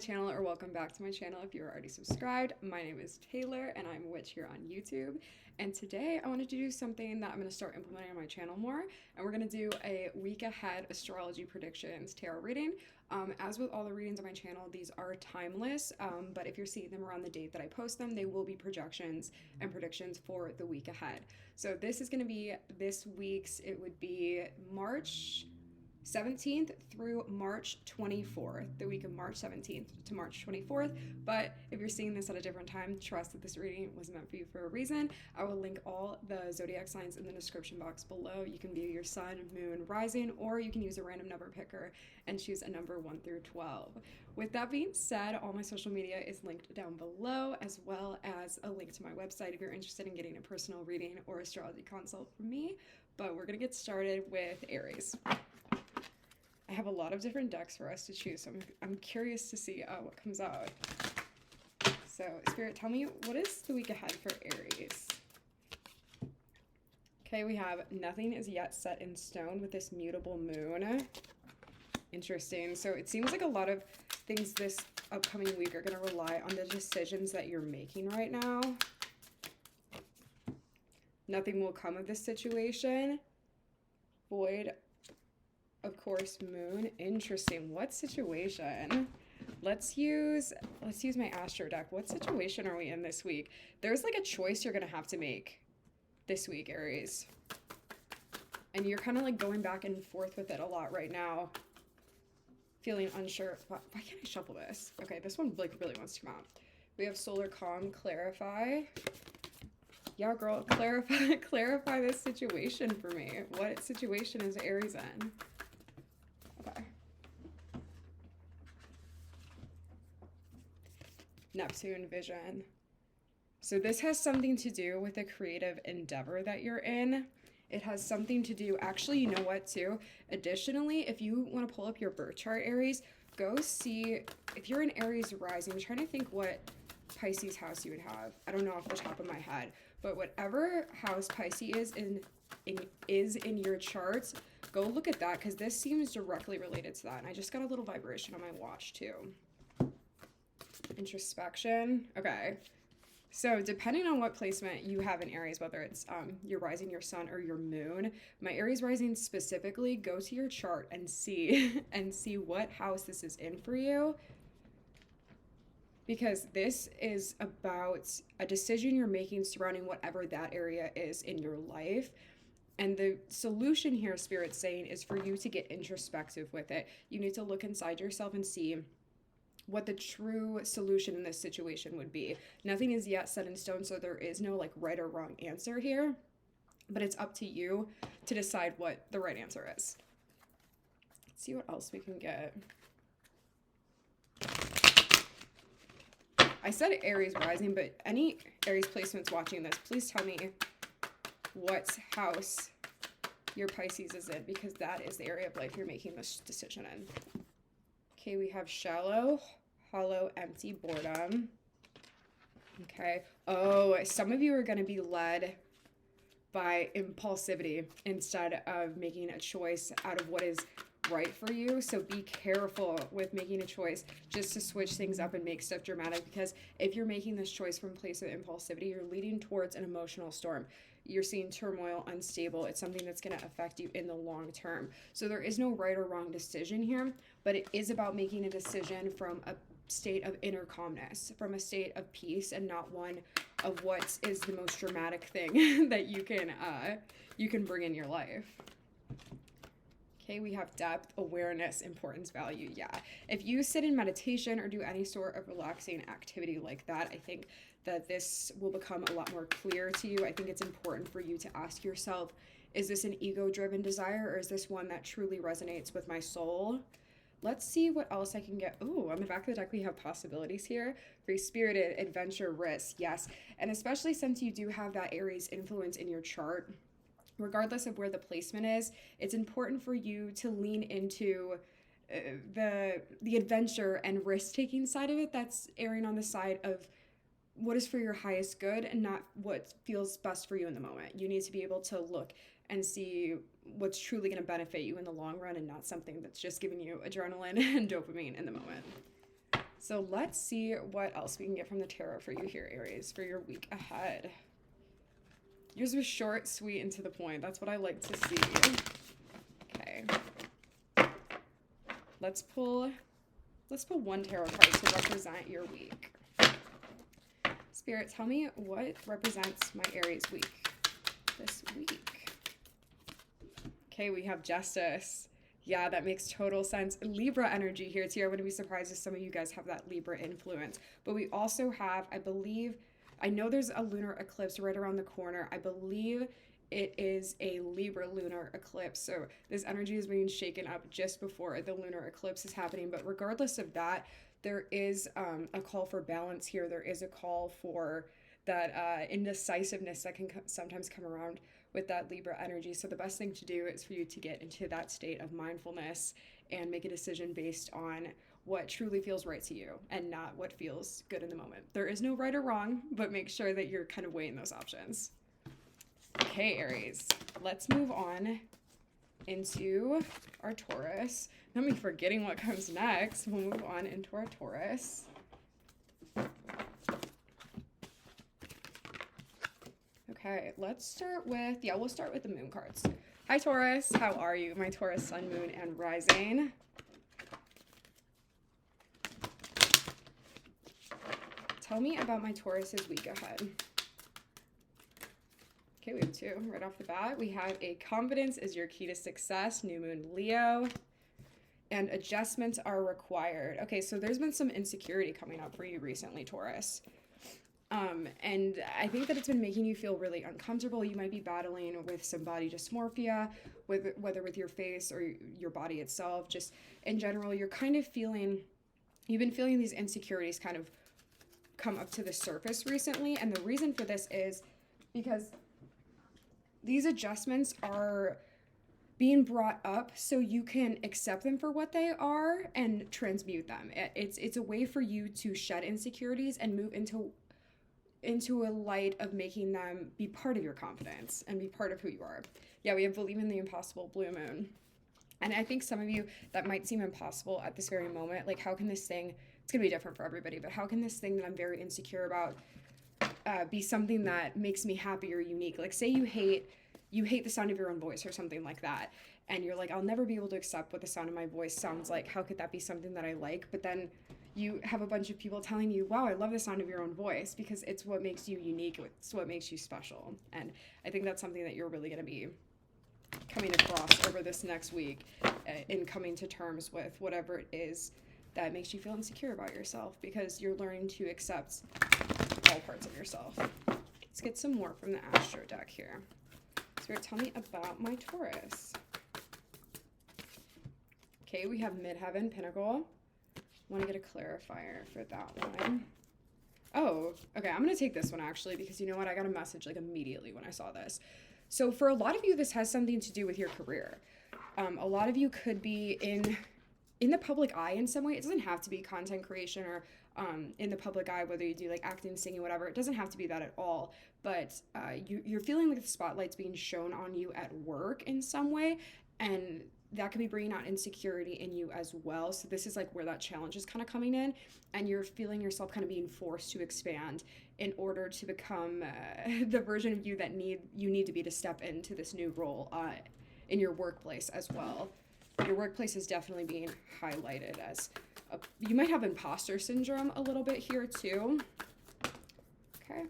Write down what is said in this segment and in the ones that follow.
channel, or welcome back to my channel if you're already subscribed. My name is Taylor and I'm a witch here on YouTube. And today I wanted to do something that I'm going to start implementing on my channel more. And we're going to do a week ahead astrology predictions tarot reading. As with all the readings on my channel, these are timeless, but if you're seeing them around the date that I post them, they will be projections and predictions for the week ahead. So this is going to be this week's, it would be March 17th through March 24th, the week of March 17th to March 24th. But if you're seeing this at a different time, trust that this reading was meant for you for a reason. I will link all the zodiac signs in the description box below. You can view your sun, moon, rising, or you can use a random number picker and choose a number 1 through 12. With that being said, all my social media is linked down below, as well as a link to my website if you're interested in getting a personal reading or astrology consult from me. But we're gonna get started with Aries. I have a lot of different decks for us to choose, so I'm curious to see what comes out. So, Spirit, tell me, what is the week ahead for Aries? Okay, we have nothing is yet set in stone with this mutable moon. Interesting. So it seems like a lot of things this upcoming week are going to rely on the decisions that you're making right now. Nothing will come of this situation. Void. Of course, moon. Interesting. What situation? Let's use my Astro deck. What situation are we in this week? There's like a choice you're gonna have to make this week, Aries. And you're kind of like going back and forth with it a lot right now. Feeling unsure. Why can't I shuffle this? Okay, this one like really wants to come out. We have solar calm, clarify. Yeah, girl, clarify this situation for me. What situation is Aries in? Okay. Neptune vision. So this has something to do with a creative endeavor that you're in. It has something to do, actually, you know what, too? Additionally, if you want to pull up your birth chart, Aries, go see, if you're an Aries rising, I'm trying to think what Pisces house you would have. I don't know off the top of my head, but whatever house Pisces is in your charts, go look at that, because this seems directly related to that. And I just got a little vibration on my watch too. Introspection. Okay. So depending on what placement you have in Aries, whether it's your rising, your sun, or your moon, my Aries rising specifically, go to your chart and see what house this is in for you. Because this is about a decision you're making surrounding whatever that area is in your life. And the solution here, Spirit's saying, is for you to get introspective with it. You need to look inside yourself and see what the true solution in this situation would be. Nothing is yet set in stone, so there is no like right or wrong answer here. But it's up to you to decide what the right answer is. Let's see what else we can get. I said Aries rising, but any Aries placements watching this, please tell me what house your Pisces is in, because that is the area of life you're making this decision in. Okay, we have shallow, hollow, empty, boredom. Okay. Oh, some of you are going to be led by impulsivity instead of making a choice out of what is right for you. So be careful with making a choice just to switch things up and make stuff dramatic, because if you're making this choice from a place of impulsivity, you're leading towards an emotional storm. You're seeing turmoil, unstable. It's something that's going to affect you in the long term. So there is no right or wrong decision here, but it is about making a decision from a state of inner calmness, from a state of peace, and not one of what is the most dramatic thing that you can bring in your life. Okay, we have depth, awareness, importance, value. Yeah. If you sit in meditation or do any sort of relaxing activity like that, I think that this will become a lot more clear to you. I think it's important for you to ask yourself, is this an ego-driven desire, or is this one that truly resonates with my soul? Let's see what else I can get. Oh, on the back of the deck, we have possibilities here. Free-spirited, adventure, risk. Yes. And especially since you do have that Aries influence in your chart, regardless of where the placement is, it's important for you to lean into the adventure and risk-taking side of it. That's erring on the side of what is for your highest good and not what feels best for you in the moment. You need to be able to look and see what's truly going to benefit you in the long run, and not something that's just giving you adrenaline and dopamine in the moment. So let's see what else we can get from the tarot for you here, Aries, for your week ahead. Yours was short, sweet, and to the point. That's what I like to see. Okay. Let's pull one tarot card to represent your week. Spirit, tell me what represents my Aries week this week. Okay, we have Justice. Yeah, that makes total sense. Libra energy here too. I wouldn't be surprised if some of you guys have that Libra influence. But we also have, I know there's a lunar eclipse right around the corner. I believe it is a Libra lunar eclipse. So this energy is being shaken up just before the lunar eclipse is happening. But regardless of that, there is a call for balance here. There is a call for that indecisiveness that can sometimes come around with that Libra energy. So the best thing to do is for you to get into that state of mindfulness and make a decision based on what truly feels right to you and not what feels good in the moment. There is no right or wrong, but make sure that you're kind of weighing those options. Okay, Aries, let's move on into our Taurus. Not me forgetting what comes next. We'll move on into our Taurus. Okay, let's start with, we'll start with the moon cards. Hi, Taurus. How are you? My Taurus, sun, moon, and rising. Tell me about my Taurus's week ahead. Okay, we have two right off the bat. We have a confidence is your key to success, new moon Leo, and adjustments are required. Okay, so there's been some insecurity coming up for you recently, Taurus. And I think that it's been making you feel really uncomfortable. You might be battling with some body dysmorphia, whether with your face or your body itself. Just in general, you've been feeling these insecurities kind of come up to the surface recently. And the reason for this is because these adjustments are being brought up so you can accept them for what they are and transmute them. It's a way for you to shed insecurities and move into a light of making them be part of your confidence and be part of who you are. Yeah, we have believe in the impossible, blue moon. And I think some of you, that might seem impossible at this very moment. Like, how can this thing, it's gonna be different for everybody, but how can this thing that I'm very insecure about be something that makes me happy or unique? Like, say you hate the sound of your own voice or something like that, and you're like, I'll never be able to accept what the sound of my voice sounds like. How could that be something that I like? But then you have a bunch of people telling you, wow, I love the sound of your own voice, because it's what makes you unique. It's what makes you special. And I think that's something that you're really going to be coming across over this next week in coming to terms with whatever it is that makes you feel insecure about yourself, because you're learning to accept all parts of yourself. Let's get some more from the Astro deck here. Spirit, tell me about my Taurus. Okay, we have Midheaven, Pinnacle. Want to get a clarifier for that one. Oh, okay, I'm going to take this one actually, because you know what? I got a message like immediately when I saw this. So for a lot of you, this has something to do with your career. A lot of you could be in the public eye in some way. It doesn't have to be content creation or in the public eye, whether you do like acting, singing, whatever. It doesn't have to be that at all. But you're feeling like the spotlight's being shown on you at work in some way, and that could be bringing out insecurity in you as well. So this is like where that challenge is kind of coming in, and you're feeling yourself kind of being forced to expand in order to become the version of you that you need to be to step into this new role in your workplace as well. Your workplace is definitely being highlighted as you might have imposter syndrome a little bit here too. Okay.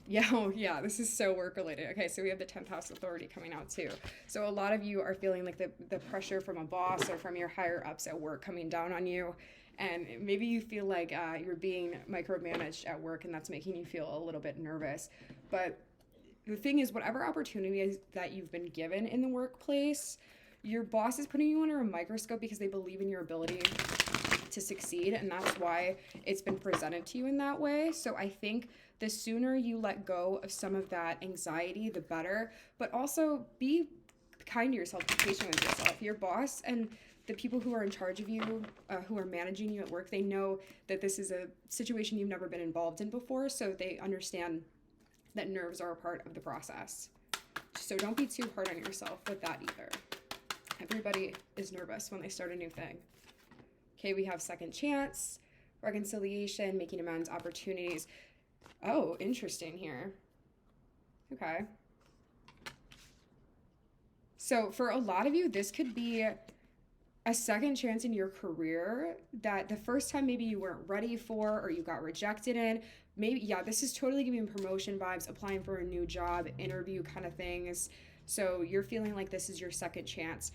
Yeah, oh, yeah, this is so work related. Okay, so we have the 10th house authority coming out too. So a lot of you are feeling like the pressure from a boss or from your higher ups at work coming down on you. And maybe you feel like you're being micromanaged at work, and that's making you feel a little bit nervous. But the thing is, whatever opportunities that you've been given in the workplace, your boss is putting you under a microscope because they believe in your ability to succeed, and that's why it's been presented to you in that way. So I think the sooner you let go of some of that anxiety, the better. But also be kind to yourself, be patient with yourself. Your boss and the people who are in charge of you, who are managing you at work, they know that this is a situation you've never been involved in before, so they understand that nerves are a part of the process. So don't be too hard on yourself with that either. Everybody is nervous when they start a new thing. Okay, we have second chance, reconciliation, making amends, opportunities. Oh, interesting here. Okay. So for a lot of you, this could be a second chance in your career that the first time maybe you weren't ready for or you got rejected in. Maybe, yeah, this is totally giving promotion vibes, applying for a new job, interview kind of things. So you're feeling like this is your second chance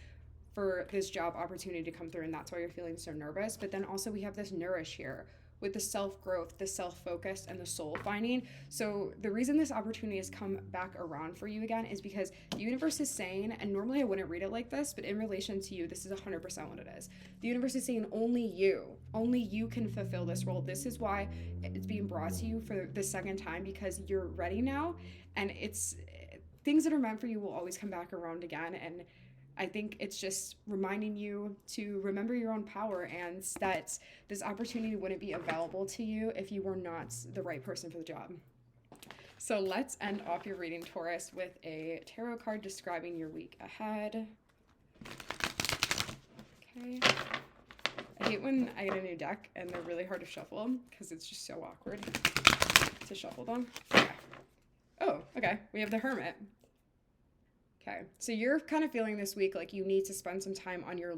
for this job opportunity to come through, and that's why you're feeling so nervous. But then also we have this nourish here with the self-growth, the self-focus, and the soul finding. So the reason this opportunity has come back around for you again is because the universe is saying, and normally I wouldn't read it like this, but in relation to you, this is 100% what it is. The universe is saying only you can fulfill this role. This is why it's being brought to you for the second time, because you're ready now, and it's things that are meant for you will always come back around again. And I think it's just reminding you to remember your own power, and that this opportunity wouldn't be available to you if you were not the right person for the job. So let's end off your reading, Taurus, with a tarot card describing your week ahead. Okay. I hate when I get a new deck and they're really hard to shuffle because it's just so awkward to shuffle them. Okay. Oh, okay. We have the Hermit. Okay, so you're kind of feeling this week like you need to spend some time on your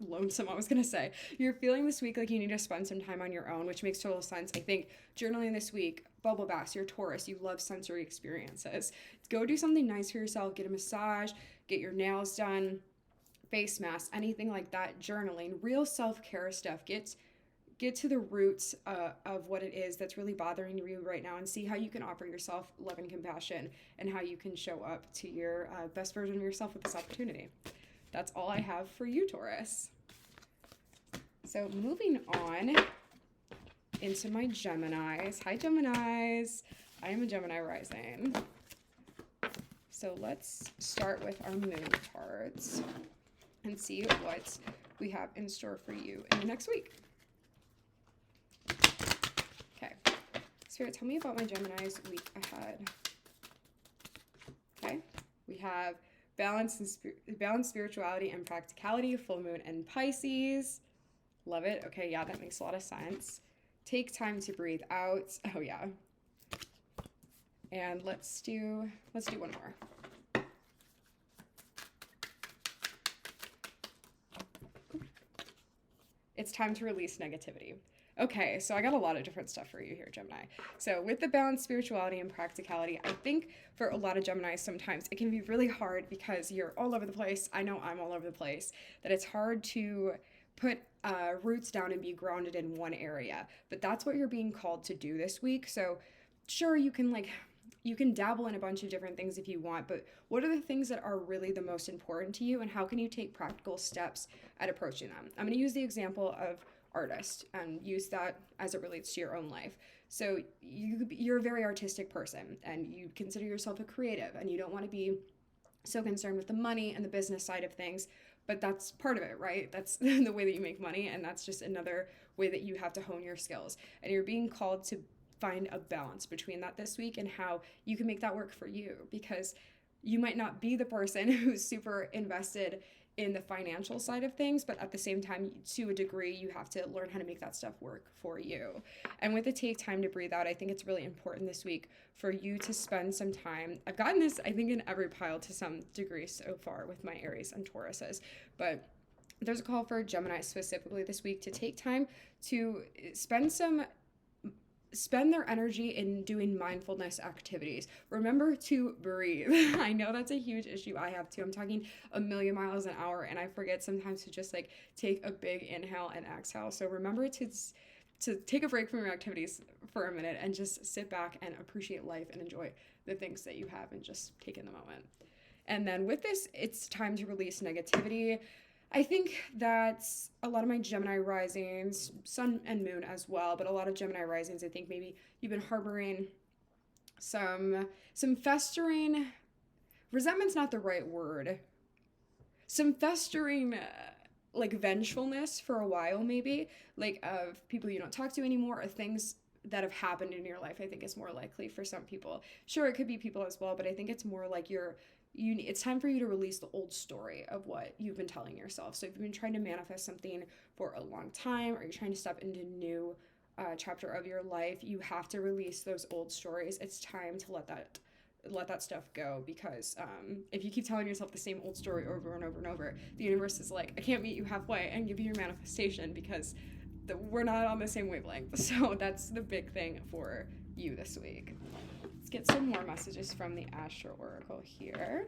lonesome, I was going to say. You're feeling this week like you need to spend some time on your own, which makes total sense. I think journaling this week, bubble baths, you're Taurus, you love sensory experiences. Go do something nice for yourself, get a massage, get your nails done, face mask, anything like that, journaling, real self-care stuff. Get to the roots of what it is that's really bothering you right now, and see how you can offer yourself love and compassion, and how you can show up to your best version of yourself with this opportunity. That's all I have for you, Taurus. So moving on into my Geminis. Hi, Geminis. I am a Gemini rising. So let's start with our moon cards and see what we have in store for you in the next week. Okay, Spirit, tell me about my Gemini's week ahead. Okay, we have balance, spirituality, and practicality, full moon and Pisces. Love it. Okay, yeah, that makes a lot of sense. Take time to breathe out. Oh yeah. And let's do one more. It's time to release negativity. Okay, so I got a lot of different stuff for you here, Gemini. So with the balance, spirituality, and practicality, I think for a lot of Geminis, sometimes it can be really hard because you're all over the place. I know I'm all over the place, that it's hard to put roots down and be grounded in one area. But that's what you're being called to do this week. So sure, you can dabble in a bunch of different things if you want, but what are the things that are really the most important to you, and how can you take practical steps at approaching them? I'm going to use the example of artist and use that as it relates to your own life. So you're a very artistic person, and you consider yourself a creative, and you don't want to be so concerned with the money and the business side of things, but that's part of it, right? That's the way that you make money, and that's just another way that you have to hone your skills. And you're being called to find a balance between that this week, and how you can make that work for you, because you might not be the person who's super invested in the financial side of things, but at the same time, to a degree, you have to learn how to make that stuff work for you. And with the take time to breathe out, I think it's really important this week for you to spend some time. I've gotten this, I think, in every pile to some degree so far with my Aries and Tauruses, but there's a call for Gemini specifically this week to take time to spend their energy in doing mindfulness activities. Remember to breathe. I know that's a huge issue I have too. I'm talking a million miles an hour, and I forget sometimes to just take a big inhale and exhale. So remember to take a break from your activities for a minute and just sit back and appreciate life and enjoy the things that you have and just take in the moment. And then with this, it's time to release negativity. I think that a lot of my Gemini risings, sun and moon as well, but a lot of Gemini risings, I think maybe you've been harboring some festering, resentment's not the right word, some festering vengefulness for a while maybe, of people you don't talk to anymore, or things that have happened in your life. I think is more likely for some people. Sure, it could be people as well, but I think it's more like you're it's time for you to release the old story of what you've been telling yourself. So if you've been trying to manifest something for a long time, or you're trying to step into a new chapter of your life, you have to release those old stories. It's time to let that stuff go, because if you keep telling yourself the same old story over and over and over, the universe is like, I can't meet you halfway and give you your manifestation, because we're not on the same wavelength. So that's the big thing for you this week. Let's get some more messages from the Astro Oracle here.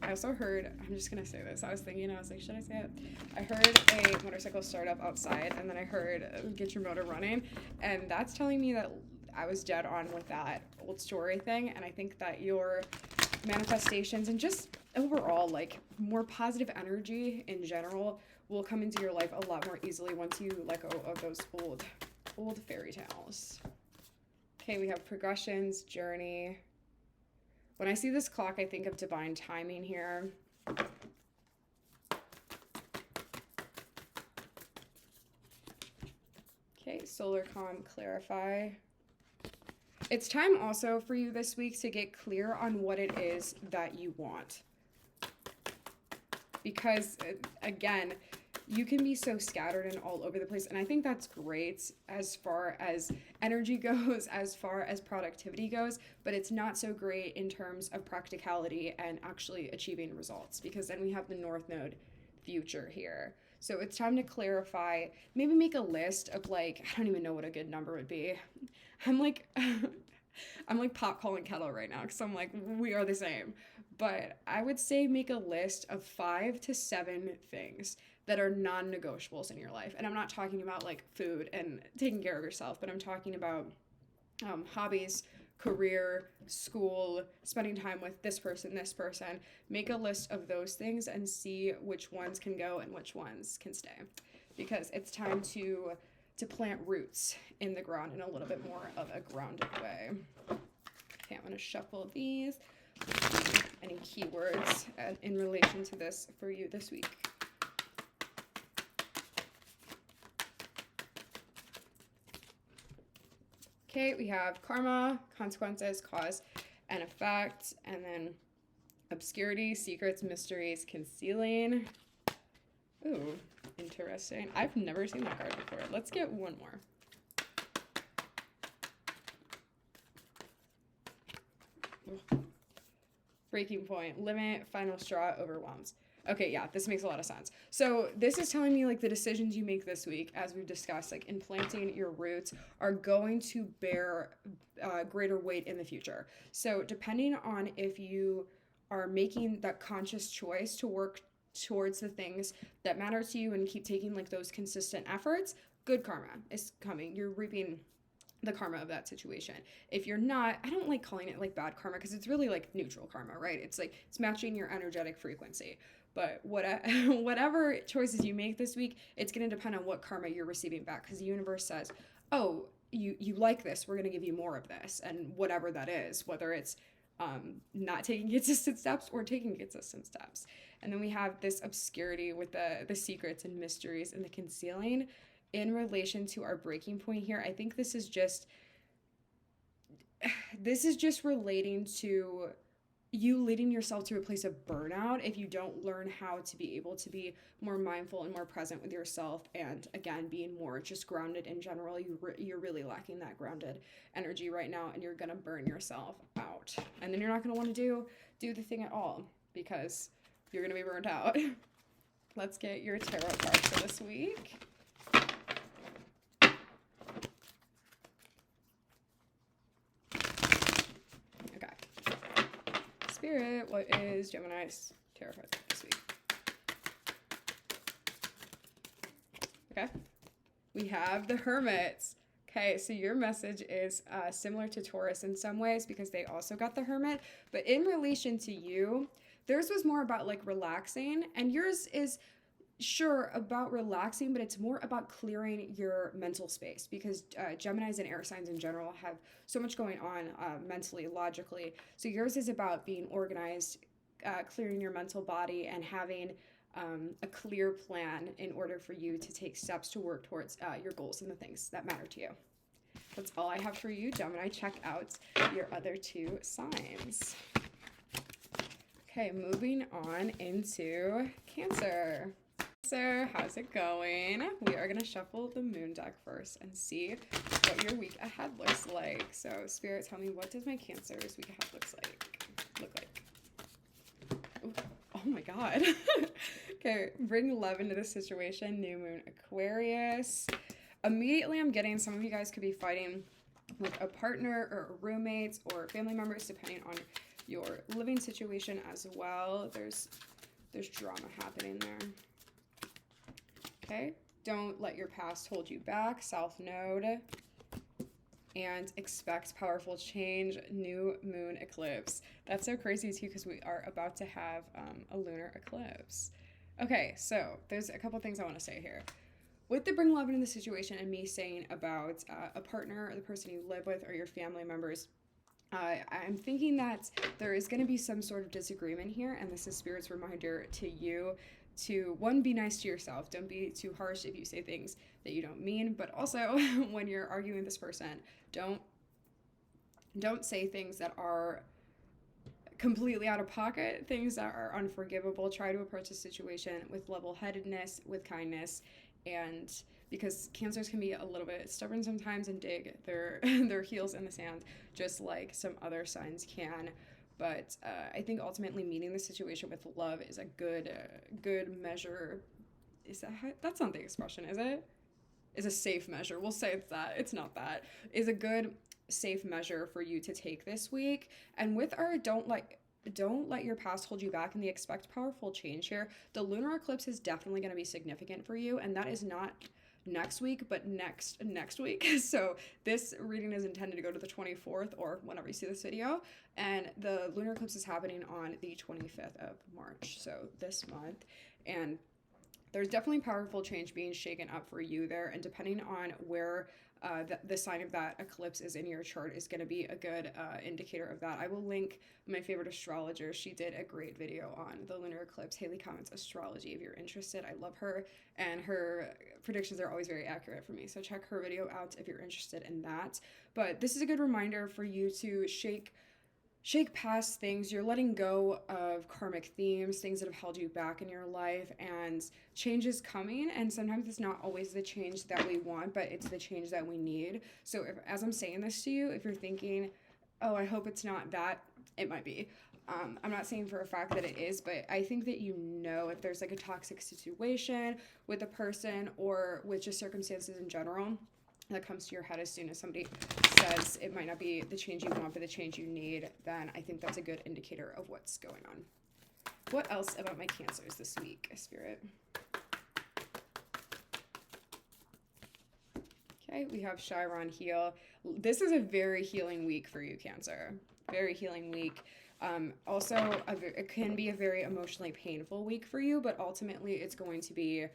I also heard, I'm just going to say this. I was thinking, I was like, should I say it? I heard a motorcycle start up outside, and then I heard get your motor running. And that's telling me that I was dead on with that old story thing. And I think that your manifestations and just overall, like, more positive energy in general will come into your life a lot more easily once you let go of those old fairy tales. Okay, we have progressions, journey. When I see this clock, I think of divine timing here. Okay, solar calm, clarify. It's time also for you this week to get clear on what it is that you want. Because, again, you can be so scattered and all over the place. And I think that's great as far as energy goes, as far as productivity goes, but it's not so great in terms of practicality and actually achieving results, because then we have the North Node future here. So it's time to clarify, maybe make a list of, like, I don't even know what a good number would be. I'm like pot calling kettle right now, because I'm like, we are the same. But I would say make a list of 5 to 7 things that are non-negotiables in your life. And I'm not talking about like food and taking care of yourself, but I'm talking about hobbies, career, school, spending time with this person. Make a list of those things and see which ones can go and which ones can stay. Because it's time to plant roots in the ground in a little bit more of a grounded way. Okay, I'm gonna shuffle these. Any keywords in relation to this for you this week? Okay, we have karma, consequences, cause and effect, and then obscurity, secrets, mysteries, concealing. Ooh, interesting. I've never seen that card before. Let's get one more. Ugh. Breaking point, limit, final straw, overwhelms. Okay, yeah, this makes a lot of sense. So this is telling me like the decisions you make this week, as we've discussed, like in planting your roots, are going to bear greater weight in the future. So depending on if you are making that conscious choice to work towards the things that matter to you and keep taking like those consistent efforts, good karma is coming. You're reaping the karma of that situation. If you're not, I don't like calling it like bad karma, because it's really like neutral karma, right? It's like it's matching your energetic frequency. But whatever choices you make this week, it's going to depend on what karma you're receiving back, because the universe says, oh, you like this, we're going to give you more of this, and whatever that is, whether it's not taking consistent steps or taking consistent steps. And then we have this obscurity with the secrets and mysteries and the concealing. In relation to our breaking point here, I think this is just relating to you leading yourself to a place of burnout if you don't learn how to be able to be more mindful and more present with yourself, and again being more just grounded in general. You're really lacking that grounded energy right now, and you're gonna burn yourself out, and then you're not gonna want to do the thing at all, because you're gonna be burnt out. Let's get your tarot cards for this week. Spirit, what is Gemini's tarot card this week? Okay, we have the Hermits. Okay, so your message is similar to Taurus in some ways, because they also got the Hermit, but in relation to you, theirs was more about like relaxing, and yours is sure about relaxing, but it's more about clearing your mental space, because Geminis and air signs in general have so much going on mentally, logically. So yours is about being organized, clearing your mental body, and having a clear plan in order for you to take steps to work towards your goals and the things that matter to you. That's all I have for you, Gemini. Check out your other 2 signs. Okay, moving on into Cancer. Cancer, how's it going? We are going to shuffle the moon deck first and see what your week ahead looks like. So, Spirit, tell me, what does my Cancer's week ahead look like? Ooh, oh my God. Okay, bring love into the situation. New moon, Aquarius. Immediately, I'm getting some of you guys could be fighting with a partner or roommates or family members, depending on your living situation as well. There's drama happening there. Okay, don't let your past hold you back. South Node. And expect powerful change. New moon eclipse. That's so crazy too, because we are about to have a lunar eclipse. Okay, so there's a couple things I want to say here. With the bring love into the situation and me saying about a partner or the person you live with or your family members, I'm thinking that there is going to be some sort of disagreement here, and this is Spirit's reminder to you to, one, be nice to yourself. Don't be too harsh if you say things that you don't mean, but also when you're arguing with this person, don't say things that are completely out of pocket, things that are unforgivable. Try to approach the situation with level-headedness, with kindness, and because Cancers can be a little bit stubborn sometimes and dig their heels in the sand, just like some other signs can. But I think ultimately meeting the situation with love is a good measure. Is that's not the expression, is it? Is a safe measure. We'll say it's that. It's not that. Is a good safe measure for you to take this week. And with our don't let your past hold you back and the expect powerful change here, the lunar eclipse is definitely going to be significant for you, and that is not next week, but next week. So this reading is intended to go to the 24th or whenever you see this video, and the lunar eclipse is happening on the 25th of March, so this month. And there's definitely powerful change being shaken up for you there, and depending on where the sign of that eclipse is in your chart is going to be a good indicator of that. I will link my favorite astrologer. She did a great video on the lunar eclipse, Haley Comments Astrology, if you're interested. I love her, and her predictions are always very accurate for me, so check her video out if you're interested in that. But this is a good reminder for you to shake past things. You're letting go of karmic themes, things that have held you back in your life, and change is coming. And sometimes it's not always the change that we want, but it's the change that we need. So as I'm saying this to you, if you're thinking, oh, I hope it's not that, it might be. I'm not saying for a fact that it is, but I think that if there's like a toxic situation with a person or with just circumstances in general, that comes to your head as soon as somebody says it might not be the change you want, but the change you need, then I think that's a good indicator of what's going on. What else about my Cancers this week, Spirit? Okay, we have Chiron heal. This is a very healing week for you, Cancer. Very healing week. Also, it can be a very emotionally painful week for you, but ultimately it's going to be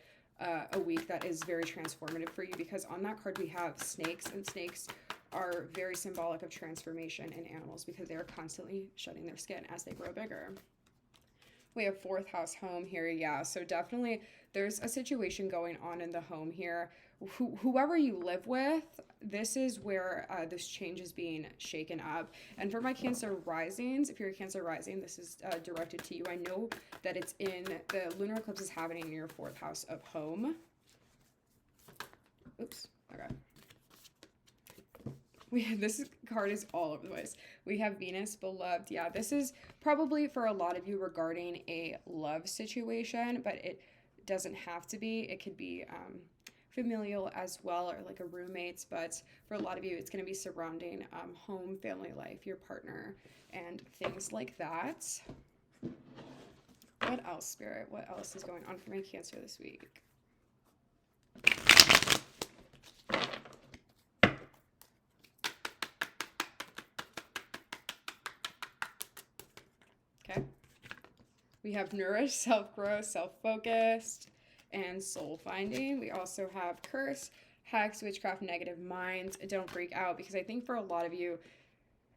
a week that is very transformative for you, because on that card we have snakes, and snakes are very symbolic of transformation in animals because they are constantly shedding their skin as they grow bigger. We have 4th house home here. Yeah, so definitely there's a situation going on in the home here. Whoever you live with, this is where this change is being shaken up. And for my Cancer risings, if you're a Cancer rising, this is directed to you. I know that it's in the lunar eclipse is happening in your 4th house of home. Oops. Okay. This card is all over the place. We have Venus, beloved. Yeah, this is probably for a lot of you regarding a love situation, but it doesn't have to be. It could be familial as well, or like a roommate's, but for a lot of you, it's going to be surrounding home, family life, your partner, and things like that. What else, Spirit? What else is going on for my Cancer this week? Okay. We have nourished, self-growth, self-focused, and soul finding. We also have curse, hex, witchcraft, negative minds. Don't freak out, because I think for a lot of you,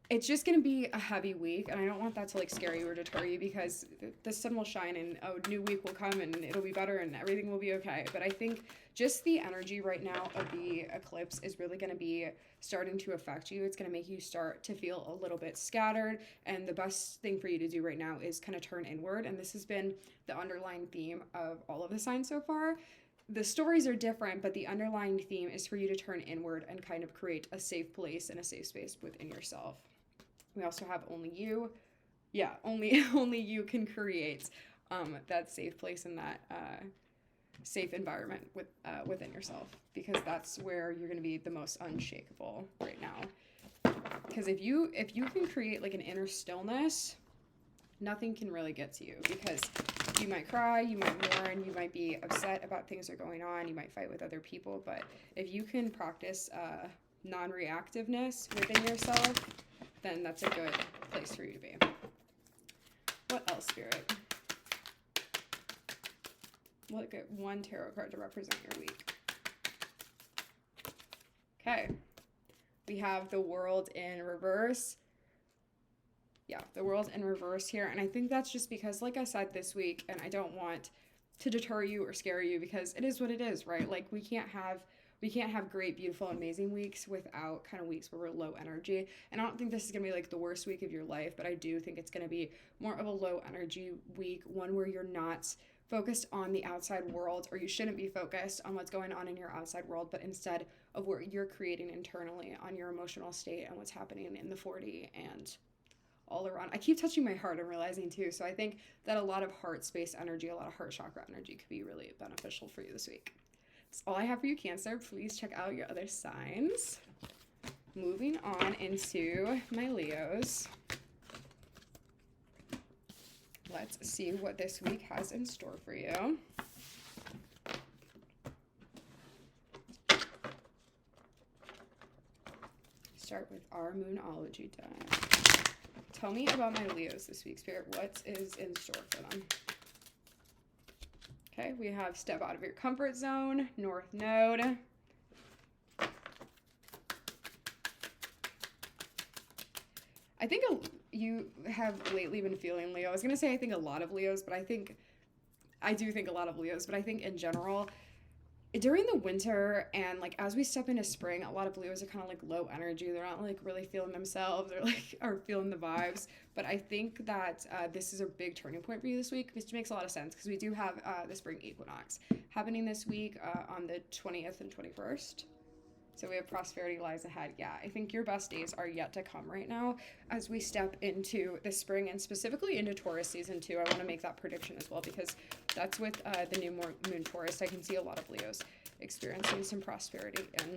it's just going to be a heavy week, and I don't want that to like scare you or deter you, because the sun will shine and a new week will come and it'll be better and everything will be okay. But I think just the energy right now of the eclipse is really going to be starting to affect you. It's going to make you start to feel a little bit scattered, and the best thing for you to do right now is kind of turn inward. And this has been the underlying theme of all of the signs so far. The stories are different, but the underlying theme is for you to turn inward and kind of create a safe place and a safe space within yourself. We also have only you. Yeah, only you can create that safe place and that safe environment within yourself, because that's where you're going to be the most unshakable right now. Because if you can create like an inner stillness, nothing can really get to you, because you might cry, you might mourn, you might be upset about things that are going on, you might fight with other people, but if you can practice non-reactiveness within yourself, then that's a good place for you to be. What else, Spirit? Look at one tarot card to represent your week. Okay. We have the World in reverse. Yeah, the World in reverse here. And I think that's just because, like I said this week, and I don't want to deter you or scare you, because it is what it is, right? Like we can't have great, beautiful, amazing weeks without kind of weeks where we're low energy. And I don't think this is going to be like the worst week of your life, but I do think it's going to be more of a low energy week, one where you're not focused on the outside world, or you shouldn't be focused on what's going on in your outside world, but instead of what you're creating internally on your emotional state and what's happening in the 4D and all around. I keep touching my heart and realizing too, so I think that a lot of heart space energy, a lot of heart chakra energy could be really beneficial for you this week. That's all I have for you, Cancer. Please check out your other signs. Moving on into my Leos. Let's see what this week has in store for you. Start with our Moonology deck. Tell me about my Leos this week, Spirit. What is in store for them? Okay, we have step out of your comfort zone, North Node. I think you have lately been feeling Leo. I was going to say I think a lot of Leos, but I do think a lot of Leos, but I think in general, during the winter and like as we step into spring, a lot of Leos are kind of like low energy. They're not like really feeling themselves. They're like are feeling the vibes. But I think that this is a big turning point for you this week, which makes a lot of sense because we do have the spring equinox happening this week on the 20th and 21st. So we have prosperity lies ahead. Yeah, I think your best days are yet to come right now as we step into the spring and specifically into Taurus season 2. I want to make that prediction as well because that's with the new moon Taurus. I can see a lot of Leos experiencing some prosperity in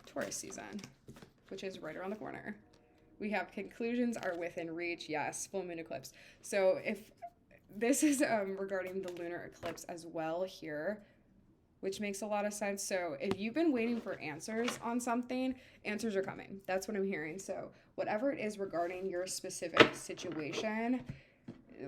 Taurus season, which is right around the corner. We have conclusions are within reach. Yes, full moon eclipse. So if this is regarding the lunar eclipse as well here, which makes a lot of sense. So if you've been waiting for answers on something, answers are coming. That's what I'm hearing. So whatever it is regarding your specific situation,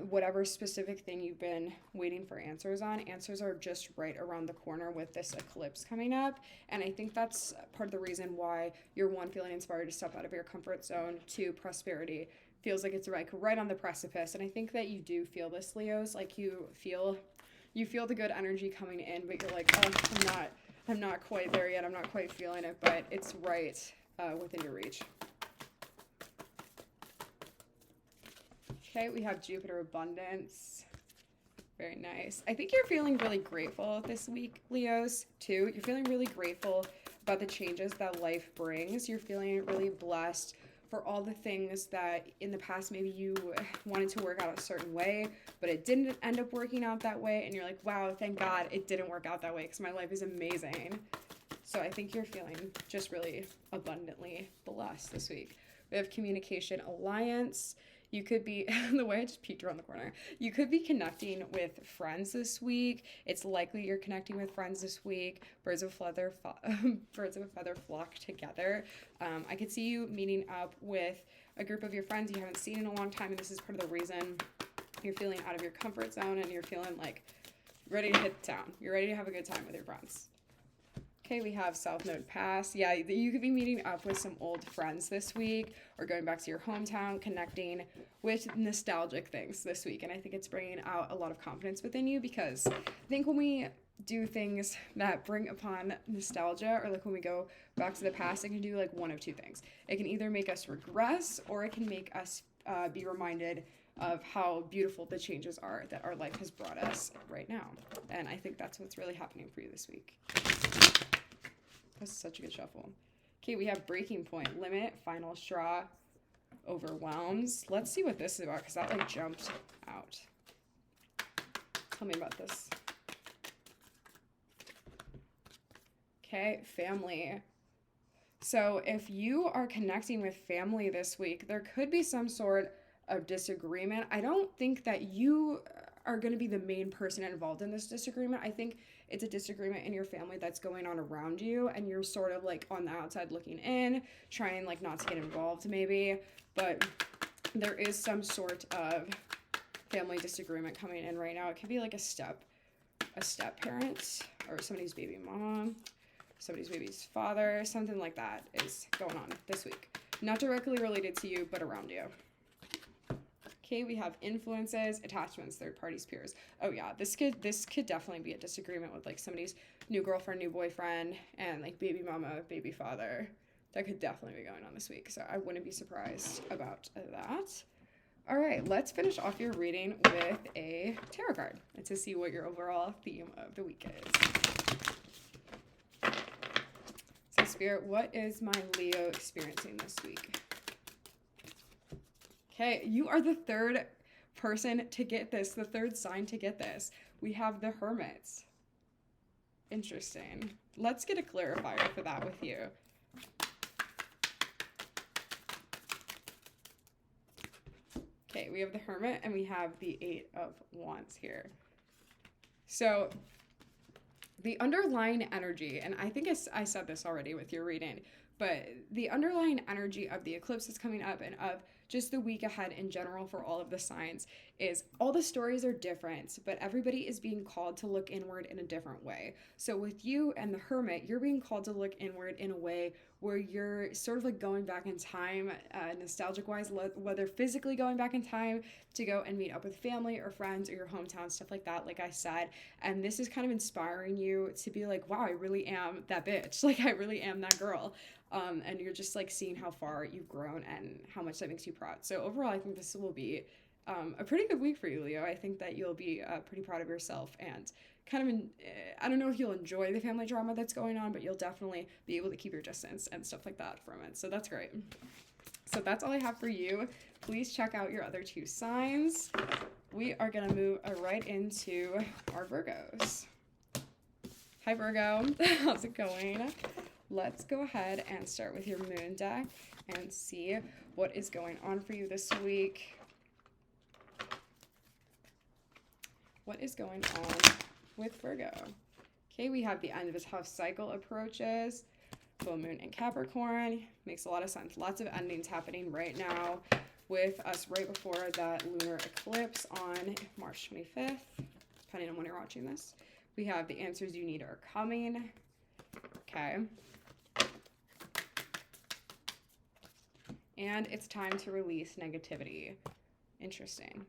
whatever specific thing you've been waiting for answers on, answers are just right around the corner with this eclipse coming up. And I think that's part of the reason why you're one, feeling inspired to step out of your comfort zone, two, prosperity feels like it's like right on the precipice. And I think that you do feel this, Leos, like you feel the good energy coming in, but you're like, oh, I'm not quite there yet. I'm not quite feeling it, but it's right within your reach. Okay, we have Jupiter abundance. Very nice. I think you're feeling really grateful this week, Leos, too. You're feeling really grateful about the changes that life brings. You're feeling really blessed for all the things that in the past maybe you wanted to work out a certain way, but it didn't end up working out that way. And you're like, wow, thank God it didn't work out that way because my life is amazing. So I think you're feeling just really abundantly blessed this week. We have communication alliance. You could be, the way I just peeked around the corner, you could be connecting with friends this week. It's likely you're connecting with friends this week. Birds of a feather flock together. I could see you meeting up with a group of your friends you haven't seen in a long time, and this is part of the reason you're feeling out of your comfort zone and you're feeling like ready to hit the town. You're ready to have a good time with your friends. Okay, we have South Node pass. Yeah, you could be meeting up with some old friends this week or going back to your hometown, connecting with nostalgic things this week. And I think it's bringing out a lot of confidence within you, because I think when we do things that bring upon nostalgia, or like when we go back to the past, it can do like one of two things. It can either make us regress, or it can make us be reminded of how beautiful the changes are that our life has brought us right now. And I think that's what's really happening for you this week. That's such a good shuffle. Okay, we have breaking point, limit, final straw, overwhelms. Let's see what this is about, because that like jumped out. Tell me about this. Okay, family. So if you are connecting with family this week, there could be some sort of disagreement. I don't think that you are going to be the main person involved in this disagreement. I think it's a disagreement in your family that's going on around you, and you're sort of like on the outside looking in, trying like not to get involved maybe, but there is some sort of family disagreement coming in right now. It could be like a step parent, or somebody's baby mom, somebody's baby's father, something like that is going on this week. Not directly related to you, but around you. Okay, we have influences, attachments, third parties, peers. Oh yeah, this could definitely be a disagreement with like somebody's new girlfriend, new boyfriend, and like baby mama, baby father. That could definitely be going on this week, so I wouldn't be surprised about that. All right, let's finish off your reading with a tarot card and to see what your overall theme of the week is. So Spirit, what is my Leo experiencing this week? Okay, you are the third person to get this, the third sign to get this. We have the Hermits. Interesting. Let's get a clarifier for that with you. Okay, we have the Hermit and we have the Eight of Wands here. So the underlying energy, and I think I said this already with your reading, but the underlying energy of the eclipse that's coming up and of just the week ahead in general for all of the signs is all the stories are different, but everybody is being called to look inward in a different way. So with you and the Hermit, you're being called to look inward in a way where you're sort of like going back in time, nostalgic wise, whether physically going back in time to go and meet up with family or friends or your hometown, stuff like that, like I said. And this is kind of inspiring you to be like, wow, I really am that bitch. Like I really am that girl. And you're just like seeing how far you've grown and how much that makes you proud. So overall, I think this will be a pretty good week for you, Leo. I think that you'll be pretty proud of yourself and kind of, I don't know if you'll enjoy the family drama that's going on, but you'll definitely be able to keep your distance and stuff like that from it. So that's great. So that's all I have for you. Please check out your other two signs. We are going to move right into our Virgos. Hi, Virgo. How's it going? Let's go ahead and start with your moon deck and see what is going on for you this week. What is going on with Virgo? Okay, we have the end of a tough cycle approaches. Full moon in Capricorn. Makes a lot of sense. Lots of endings happening right now with us right before that lunar eclipse on March 25th, depending on when you're watching this. We have the answers you need are coming. Okay. And it's time to release negativity. Interesting.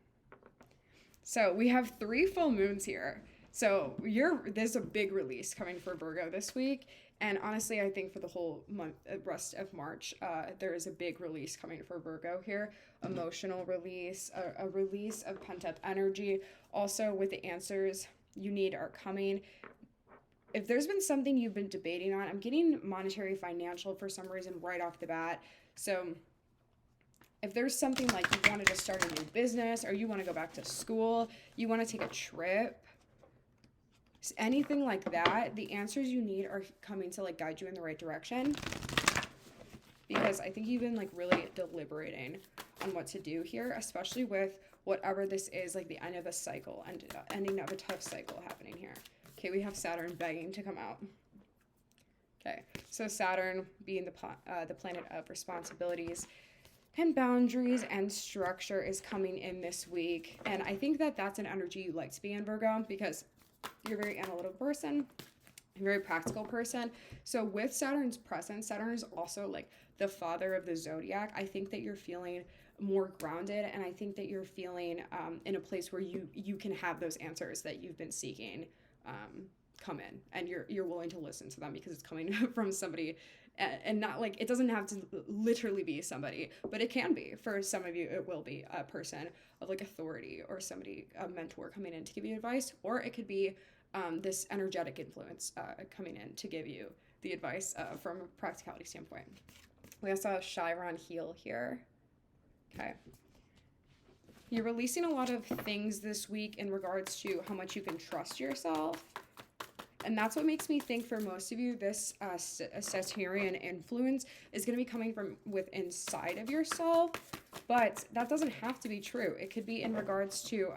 So we have 3 full moons here. So there's a big release coming for Virgo this week. And honestly, I think for the whole month, rest of March, there is a big release coming for Virgo here. Emotional release, a release of pent-up energy. Also with the answers you need are coming. If there's been something you've been debating on, I'm getting monetary, financial for some reason right off the bat. So if there's something like you wanted to start a new business or you want to go back to school, you want to take a trip, anything like that, the answers you need are coming to like guide you in the right direction. Because I think you've been like really deliberating on what to do here, especially with whatever this is, like the end of a cycle and ending of a tough cycle happening here. Okay, we have Saturn begging to come out. Okay, so Saturn being the planet of responsibilities and boundaries and structure is coming in this week. And I think that that's an energy you like to be in, Virgo, because you're a very analytical person. a very practical person. So with Saturn's presence, Saturn is also like the father of the zodiac. I think that you're feeling more grounded, and I think that you're feeling in a place where you can have those answers that you've been seeking come in, and you're willing to listen to them because it's coming from somebody, and not like, it doesn't have to literally be somebody, but it can be. For some of you, it will be a person of like authority, or somebody, a mentor coming in to give you advice, or it could be this energetic influence coming in to give you the advice from a practicality standpoint. We also have Chiron heel here. Okay. You're releasing a lot of things this week in regards to how much you can trust yourself. And that's what makes me think for most of you, this Sagittarian influence is going to be coming from within inside of yourself. But that doesn't have to be true. It could be in regards to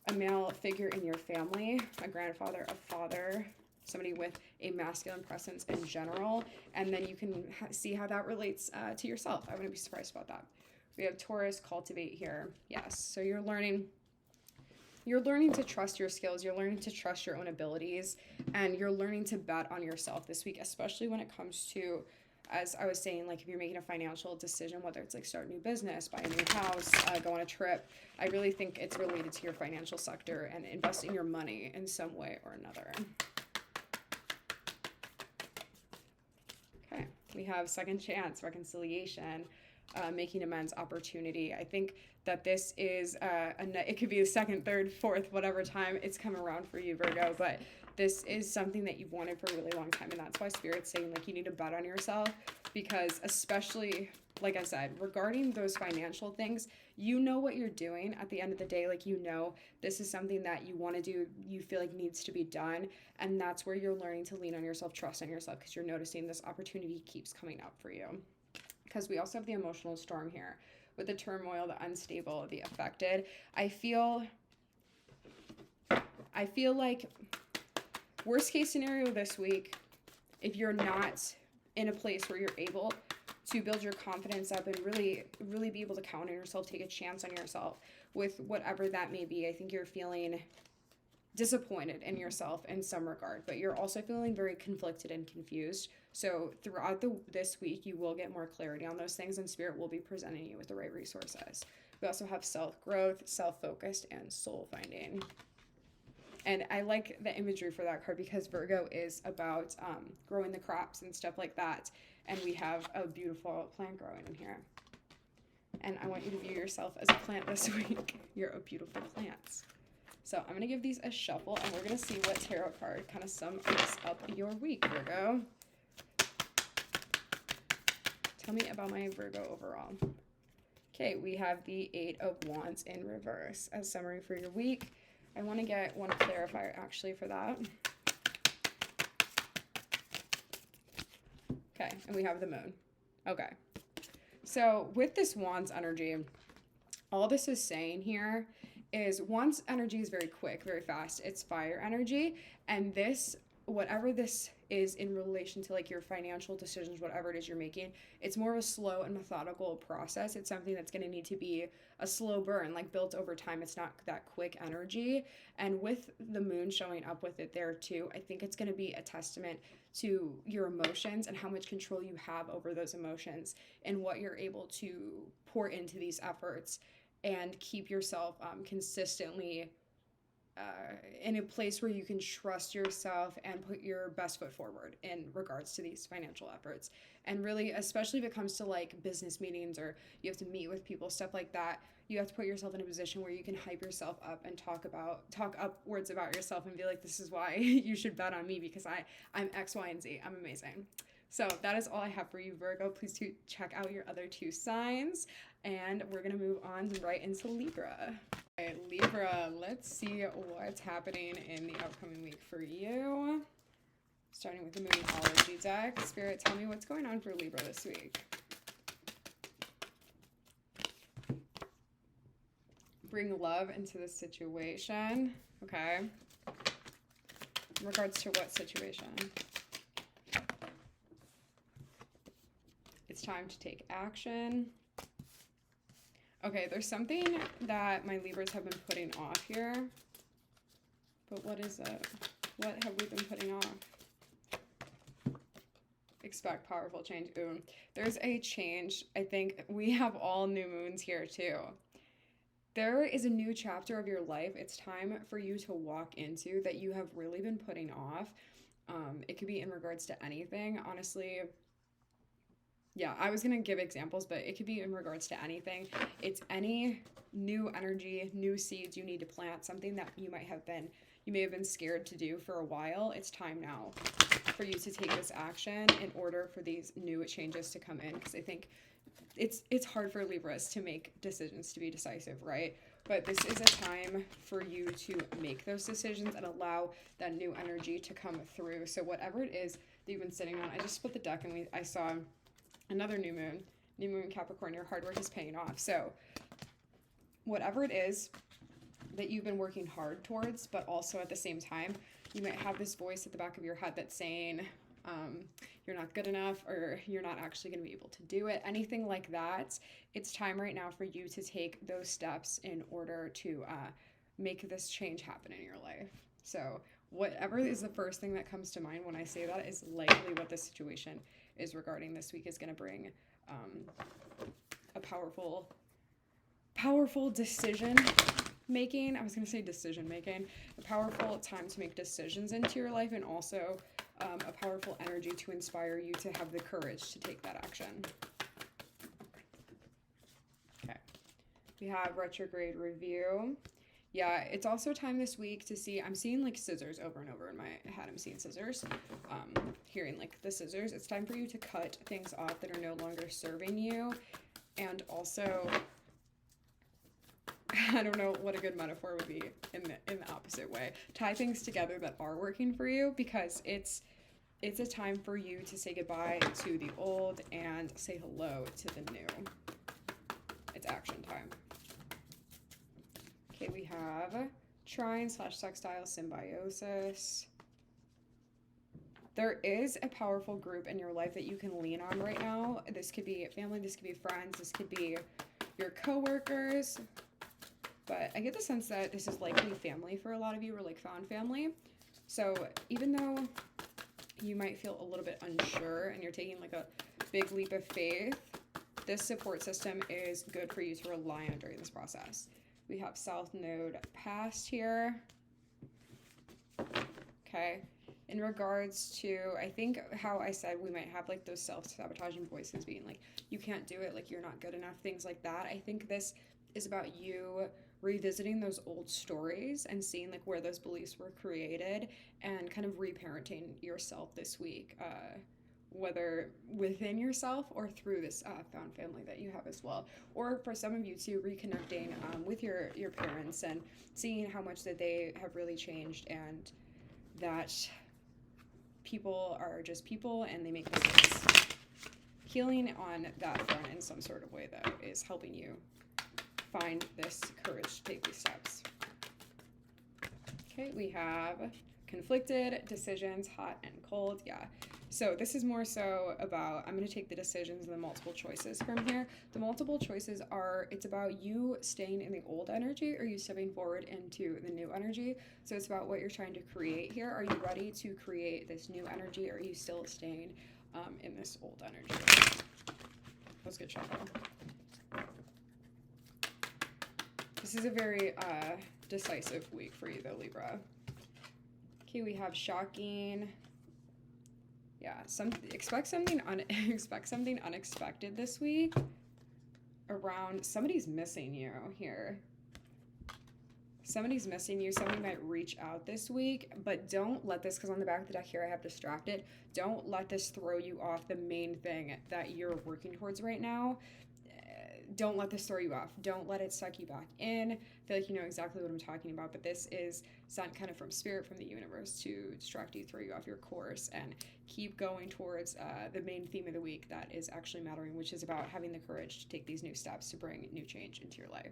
a male figure in your family, a grandfather, a father, somebody with a masculine presence in general. And then you can see how that relates to yourself. I wouldn't be surprised about that. We have Taurus, cultivate here. Yes. So you're learning to trust your skills. You're learning to trust your own abilities, and you're learning to bet on yourself this week, especially when it comes to, as I was saying, like if you're making a financial decision, whether it's like start a new business, buy a new house, go on a trip. I really think it's related to your financial sector and investing your money in some way or another. Okay. We have second chance, reconciliation, making amends, opportunity. I think that this is it could be the second, third, fourth, whatever time it's come around for you, Virgo, but this is something that you've wanted for a really long time, and that's why Spirit's saying like you need to bet on yourself, because especially, like I said, regarding those financial things, you know what you're doing at the end of the day. Like, you know, this is something that you want to do, you feel like needs to be done, and that's where you're learning to lean on yourself, trust in yourself, because you're noticing this opportunity keeps coming up for you. Because we also have the emotional storm here with the turmoil, the unstable, the affected. I feel like worst case scenario this week, if you're not in a place where you're able to build your confidence up and really be able to count on yourself, take a chance on yourself with whatever that may be, I think you're feeling disappointed in yourself in some regard, but you're also feeling very conflicted and confused. So throughout this week, you will get more clarity on those things, and Spirit will be presenting you with the right resources. We also have self-growth, self-focused, and soul-finding. And I like the imagery for that card because Virgo is about growing the crops and stuff like that. And we have a beautiful plant growing in here. And I want you to view yourself as a plant this week. You're a beautiful plant. So I'm going to give these a shuffle, and we're going to see what tarot card kind of sums up your week, Virgo. Tell me about my Virgo overall. Okay, we have the 8 of Wands in reverse as summary for your week. I want to get one clarifier actually for that. Okay, and we have the moon. Okay. So with this Wands energy, all this is saying here is Wands energy is very quick, very fast. It's fire energy. And this, whatever this is in relation to like your financial decisions, whatever it is you're making, it's more of a slow and methodical process. It's something that's going to need to be a slow burn, like built over time. It's not that quick energy. And with the moon showing up with it there too, I think it's going to be a testament to your emotions and how much control you have over those emotions and what you're able to pour into these efforts and keep yourself consistently in a place where you can trust yourself and put your best foot forward in regards to these financial efforts. And really, especially if it comes to like business meetings or you have to meet with people, stuff like that, you have to put yourself in a position where you can hype yourself up and talk upwards about yourself and be like, this is why you should bet on me because I'm X, Y, and Z. I'm amazing. So that is all I have for you, Virgo. Please do check out your other two signs. And we're going to move on right into Libra. Okay, Libra, let's see what's happening in the upcoming week for you. Starting with the Moonology deck. Spirit, tell me what's going on for Libra this week. Bring love into the situation. Okay. In regards to what situation? It's time to take action. Okay, there's something that my Libras have been putting off here. But what is it? What have we been putting off? Expect powerful change. Ooh, there's a change. I think we have all new moons here too. There is a new chapter of your life. It's time for you to walk into that you have really been putting off. It could be in regards to anything, honestly. Yeah, I was gonna give examples, but it could be in regards to anything. It's any new energy, new seeds you need to plant, something that you may have been scared to do for a while. It's time now for you to take this action in order for these new changes to come in, because I think it's hard for Libras to make decisions, to be decisive, right? But this is a time for you to make those decisions and allow that new energy to come through. So whatever it is that you've been sitting on, I just split the deck and I saw another new moon Capricorn. Your hard work is paying off. So whatever it is that you've been working hard towards, but also at the same time, you might have this voice at the back of your head that's saying, you're not good enough, or you're not actually going to be able to do it, anything like that. It's time right now for you to take those steps in order to make this change happen in your life. So whatever is the first thing that comes to mind when I say that is likely what the situation is regarding this week is going to bring a powerful decision making. I was going to say decision making. A powerful time to make decisions into your life, and also a powerful energy to inspire you to have the courage to take that action. Okay. We have retrograde review. Yeah, it's also time this week to see, I'm seeing like scissors over and over in my head. I'm seeing scissors, hearing like the scissors. It's time for you to cut things off that are no longer serving you. And also, I don't know what a good metaphor would be in the opposite way. Tie things together that are working for you, because it's a time for you to say goodbye to the old and say hello to the new. It's action time. Okay, we have trine / sextile symbiosis. There is a powerful group in your life that you can lean on right now. This could be family, this could be friends, this could be your coworkers. But I get the sense that this is likely family for a lot of you, or like found family. So even though you might feel a little bit unsure and you're taking like a big leap of faith, this support system is good for you to rely on during this process. We have South Node past here. Okay. In regards to, I think how I said we might have like those self-sabotaging voices being like, you can't do it, like you're not good enough, things like that. I think this is about you revisiting those old stories and seeing like where those beliefs were created, and kind of reparenting yourself this week, whether within yourself or through this found family that you have as well. Or for some of you too, reconnecting with your parents and seeing how much that they have really changed, and that people are just people and they make mistakes. Healing on that front in some sort of way, though, is helping you find this courage to take these steps. Okay, we have conflicted decisions, hot and cold. Yeah. So this is more so about, I'm going to take the decisions and the multiple choices from here. The multiple choices are, it's about you staying in the old energy, or you stepping forward into the new energy. So it's about what you're trying to create here. Are you ready to create this new energy, or are you still staying in this old energy? Let's get shuffle. This is a very decisive week for you though, Libra. Okay, we have shocking. Yeah, expect something unexpected this week. Around somebody's missing you here. Somebody's missing you. Somebody might reach out this week, but don't let this, because on the back of the deck here I have distracted. Don't let this throw you off the main thing that you're working towards right now. Don't let this throw you off. Don't let it suck you back in. I feel like you know exactly what I'm talking about, but this is sent kind of from spirit, from the universe, to distract you, throw you off your course, and keep going towards the main theme of the week that is actually mattering, which is about having the courage to take these new steps to bring new change into your life.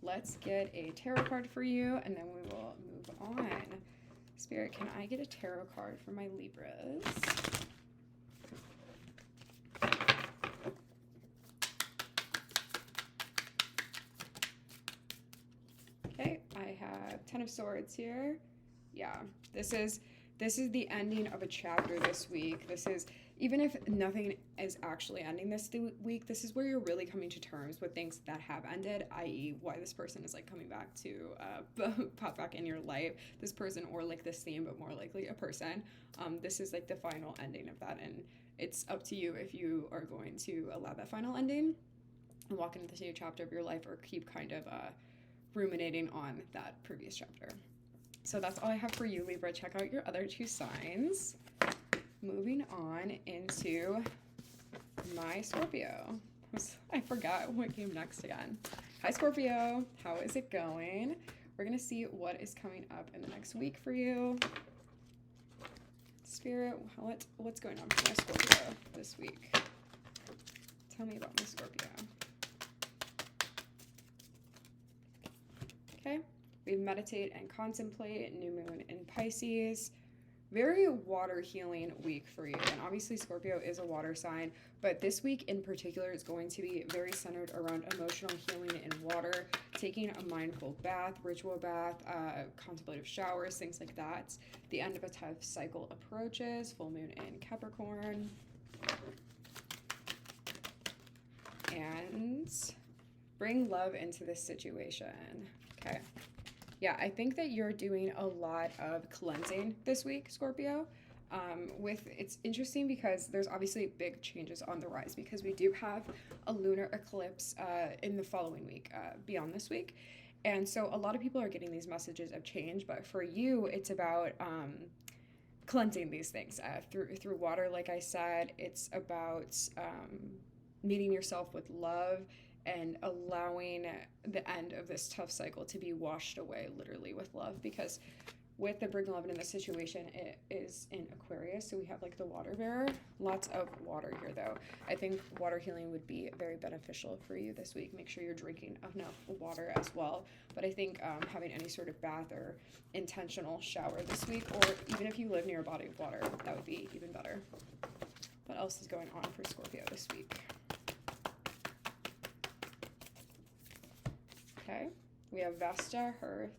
Let's get a tarot card for you, and then we will move on. Spirit, can I get a tarot card for my Libras? Okay, I have Ten of Swords here, Yeah, this is the ending of a chapter this week. This is, even if nothing is actually ending this week, this is where you're really coming to terms with things that have ended, i.e. why this person is like coming back to pop back in your life. This person, or like this theme, but more likely a person. This is like the final ending of that, and it's up to you if you are going to allow that final ending and walk into this new chapter of your life, or keep kind of ruminating on that previous chapter. So that's all I have for you, Libra. Check out your other 2 signs. Moving on into my Scorpio. I forgot what came next again. Hi, Scorpio. How is it going? We're going to see what is coming up in the next week for you. Spirit, what's going on for my Scorpio this week? Tell me about my Scorpio. Okay. We meditate and contemplate, new moon in Pisces. Very water healing week for you. And obviously Scorpio is a water sign, but this week in particular is going to be very centered around emotional healing in water, taking a mindful bath, ritual bath, contemplative showers, things like that. The end of a tough cycle approaches, full moon in Capricorn. And bring love into this situation. Okay. Yeah, I think that you're doing a lot of cleansing this week, Scorpio. It's interesting because there's obviously big changes on the rise, because we do have a lunar eclipse in the following week, beyond this week. And so a lot of people are getting these messages of change, but for you, it's about cleansing these things through water. Like I said, it's about meeting yourself with love and allowing the end of this tough cycle to be washed away literally with love, because with the bring love in the situation, it is in Aquarius, so we have like the water bearer. Lots of water here though. I think water healing would be very beneficial for you this week. Make sure you're drinking enough water as well, but I think having any sort of bath or intentional shower this week, or even if you live near a body of water, that would be even better. What else is going on for Scorpio this week? Okay, we have Vesta, Hearth.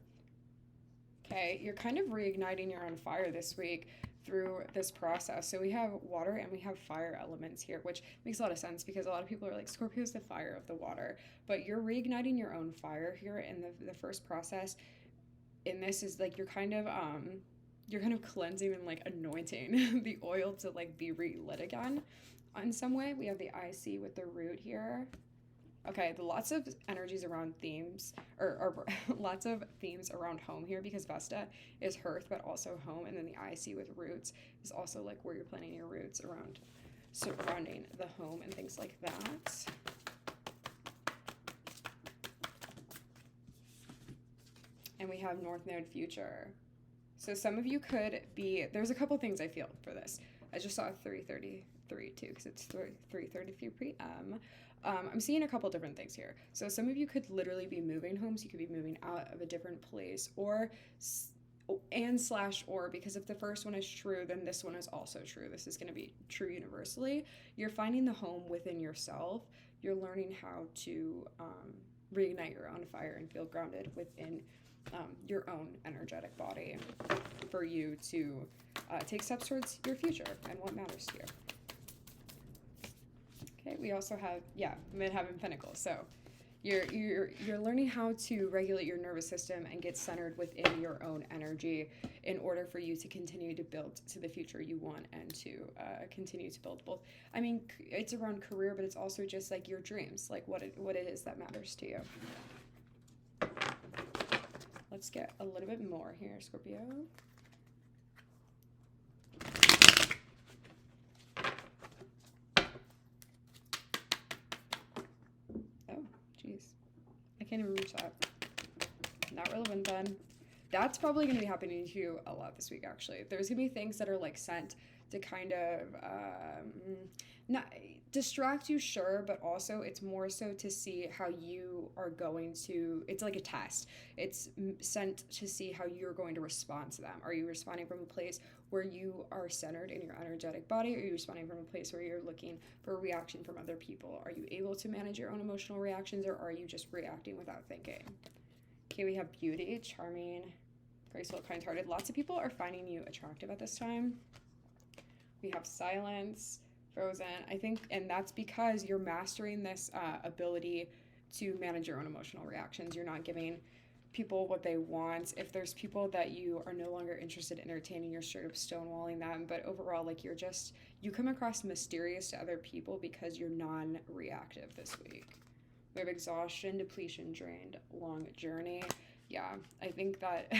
Okay, you're kind of reigniting your own fire this week through this process. So we have water and we have fire elements here, which makes a lot of sense because a lot of people are like, Scorpio's the fire of the water. But you're reigniting your own fire here in the first process. In this is like you're kind of cleansing and like anointing the oil to like be relit again in some way. We have the IC with the root here. Okay, lots of energies around themes, or lots of themes around home here, because Vesta is Hearth, but also home, and then the IC with roots is also like where you're planting your roots around, surrounding the home and things like that. And we have North Node Future. So some of you could be, there's a couple things I feel for this. I just saw 3:33 too, because it's 3:33 p.m. I'm seeing a couple different things here. So some of you could literally be moving homes. You could be moving out of a different place, or because if the first one is true, then this one is also true. This is going to be true universally. You're finding the home within yourself. You're learning how to reignite your own fire and feel grounded within your own energetic body for you to take steps towards your future and what matters to you. Okay, we also have, Midheaven Pentacles. So you're learning how to regulate your nervous system and get centered within your own energy in order for you to continue to build to the future you want and to continue to build both. I mean, it's around career, but it's also just like your dreams, like what it is that matters to you. Let's get a little bit more here, Scorpio. I can't even reach that. Not relevant then. That's probably going to be happening to you a lot this week, actually. There's going to be things that are like sent to kind of not distract you, sure, but also it's more so to see how you are going to, it's like a test. It's sent to see how you're going to respond to them. Are you responding from a place where you are centered in your energetic body? Or are you responding from a place where you're looking for a reaction from other people? Are you able to manage your own emotional reactions, or are you just reacting without thinking? Okay, we have beauty, charming, graceful, kind-hearted. Lots of people are finding you attractive at this time. We have silence, frozen. I think, and that's because you're mastering this ability to manage your own emotional reactions. You're not giving people what they want. If there's people that you are no longer interested in entertaining, you're straight up stonewalling them. But overall, like, you come across mysterious to other people because you're non-reactive this week. We have exhaustion, depletion, drained, long journey. Yeah, I think that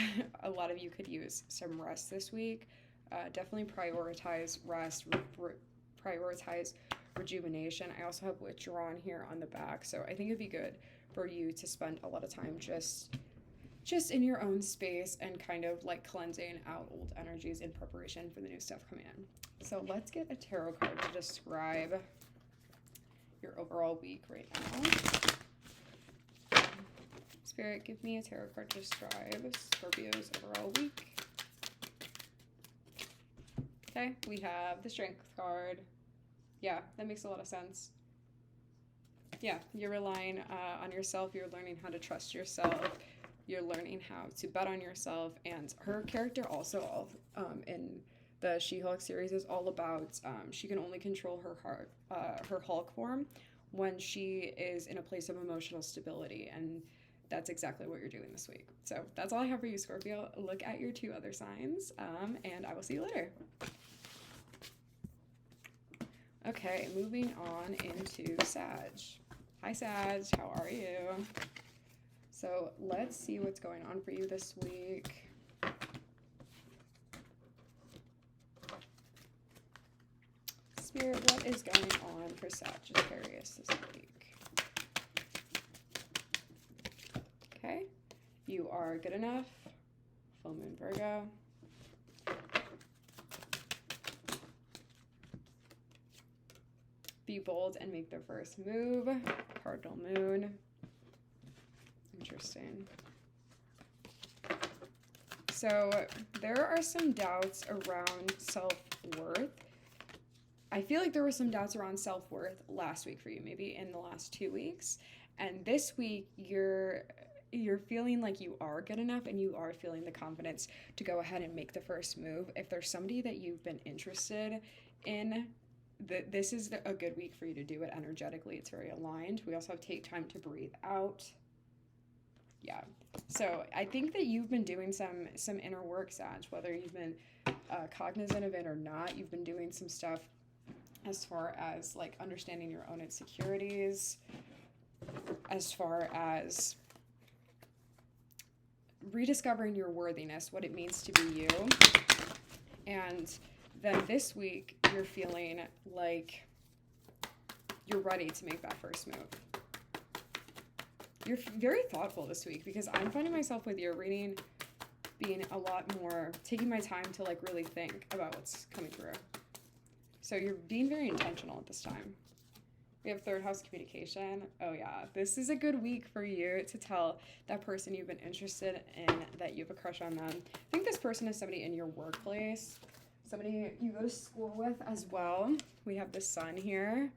a lot of you could use some rest this week. Definitely prioritize rest, prioritize rejuvenation. I also have withdrawn here on the back, so I think it'd be good for you to spend a lot of time just in your own space and kind of like cleansing out old energies in preparation for the new stuff coming in. So let's get a tarot card to describe your overall week right now. Spirit, give me a tarot card to describe Scorpio's overall week. Okay, we have the Strength card. Yeah, that makes a lot of sense. Yeah, you're relying on yourself. You're learning how to trust yourself. You're learning how to bet on yourself. And her character also in the She-Hulk series is all about she can only control her heart, her Hulk form when she is in a place of emotional stability. And that's exactly what you're doing this week. So that's all I have for you, Scorpio. Look at your 2 other signs, and I will see you later. Okay, moving on into Sag. Hi, Sag. How are you? So let's see what's going on for you this week. Spirit, what is going on for Sagittarius this week? Okay, you are good enough. Full moon Virgo. Be bold and make the first move. Cardinal moon. Interesting. So there are some doubts around self-worth. I feel like there were some doubts around self-worth last week for you, maybe in the last 2 weeks. And this week, you're feeling like you are good enough and you are feeling the confidence to go ahead and make the first move. If there's somebody that you've been interested in, this is a good week for you to do it energetically. It's very aligned. We also have take time to breathe out. Yeah. So I think that you've been doing some inner work, Sag, whether you've been cognizant of it or not. You've been doing some stuff as far as like understanding your own insecurities, as far as rediscovering your worthiness, what it means to be you. And then this week, you're feeling like you're ready to make that first move. You're very thoughtful this week because I'm finding myself with your reading being a lot more, taking my time to like really think about what's coming through. So you're being very intentional at this time. We have 3rd house communication. Oh yeah, this is a good week for you to tell that person you've been interested in that you have a crush on them. I think this person is somebody in your workplace, somebody you go to school with as well. We have the Sun here.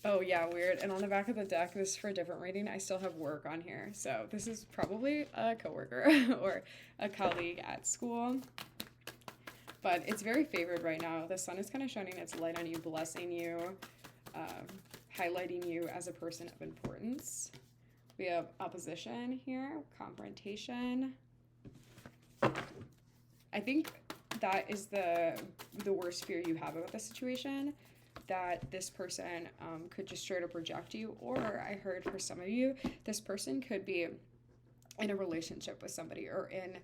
Oh yeah, weird. And on the back of the deck, this is for a different reading, I still have work on here. So this is probably a coworker or a colleague at school. But it's very favored right now. The Sun is kind of shining its light on you, blessing you, highlighting you as a person of importance. We have opposition here, confrontation. I think that is the worst fear you have about the situation, that this person could just straight up reject you. Or I heard for some of you, this person could be in a relationship with somebody or in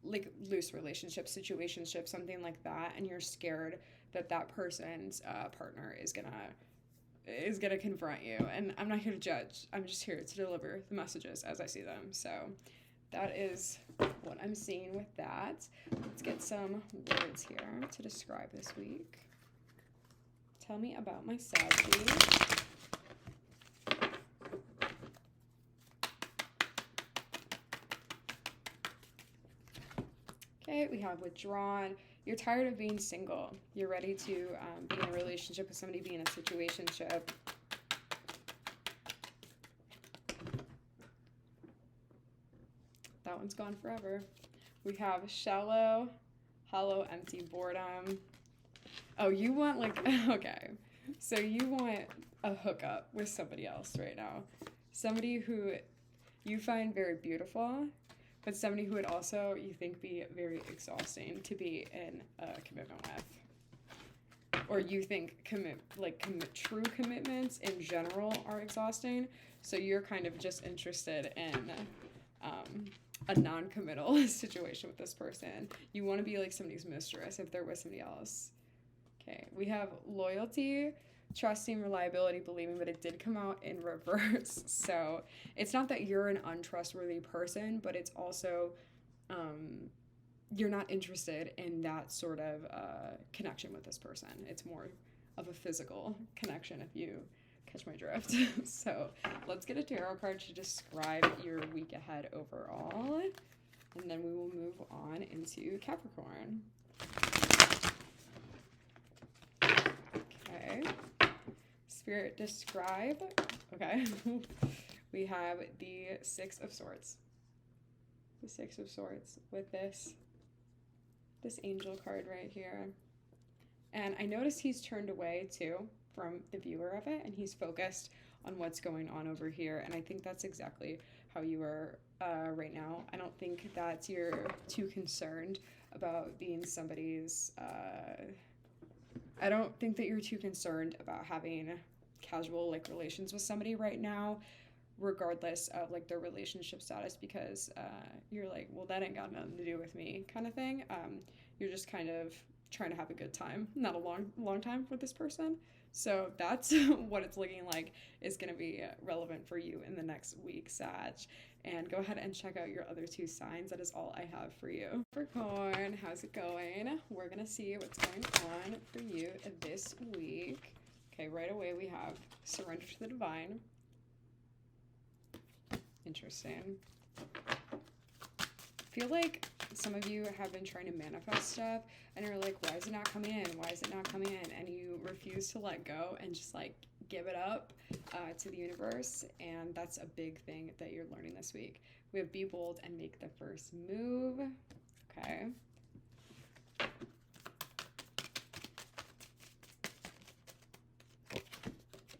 like loose relationship, situationship, something like that, and you're scared that that person's partner is gonna confront you. And I'm not here to judge. I'm just here to deliver the messages as I see them. So that is what I'm seeing with that. Let's get some words here to describe this week. Tell me about my Saggy. Okay, we have withdrawn. You're tired of being single. You're ready to be in a relationship with somebody, be in a situationship. That one's gone forever. We have shallow, hollow, empty, boredom. Oh, you want like, okay. So you want a hookup with somebody else right now. Somebody who you find very beautiful, but somebody who would also, you think, be very exhausting to be in a commitment with. Or you think true commitments in general are exhausting, so you're kind of just interested in a non-committal situation with this person. You want to be like somebody's mistress if they're with somebody else. Okay, we have loyalty, trusting, reliability, believing, but it did come out in reverse. So it's not that you're an untrustworthy person, but it's also you're not interested in that sort of connection with this person. It's more of a physical connection, if you catch my drift. So let's get a tarot card to describe your week ahead overall, and then we will move on into Capricorn. Okay. Spirit, describe. Okay. We have the Six of Swords. The Six of Swords with this angel card right here. And I noticed he's turned away too from the viewer of it, and he's focused on what's going on over here. And I think that's exactly how you are right now. I don't think that you're too concerned about being somebody's I don't think that you're too concerned about having casual like relations with somebody right now, regardless of like their relationship status, because you're like, well, that ain't got nothing to do with me kind of thing. You're just kind of trying to have a good time, not a long time with this person. So that's what it's looking like is going to be relevant for you in the next week, Sag. And go ahead and check out your other two signs. That is all I have for you. Capricorn, how's it going? We're going to see what's going on for you this week. Okay, right away we have surrender to the divine. Interesting. I feel like some of you have been trying to manifest stuff and you're like, why is it not coming in? Why is it not coming in? And you refuse to let go and just like give it up to the universe. And that's a big thing that you're learning this week. We have be bold and make the first move. Okay.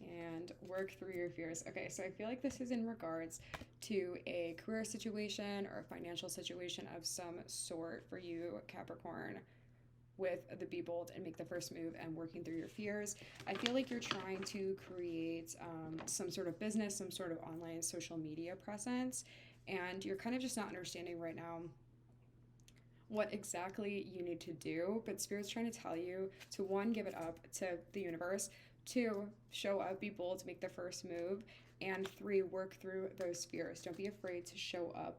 And work through your fears. Okay, so I feel like this is in regards to a career situation or a financial situation of some sort for you, Capricorn, with the be bold and make the first move and working through your fears. I feel like you're trying to create some sort of business, some sort of online social media presence, and you're kind of just not understanding right now what exactly you need to do, but Spirit's trying to tell you to, one, give it up to the universe, two, show up, be bold, make the first move, and three, work through those fears. Don't be afraid to show up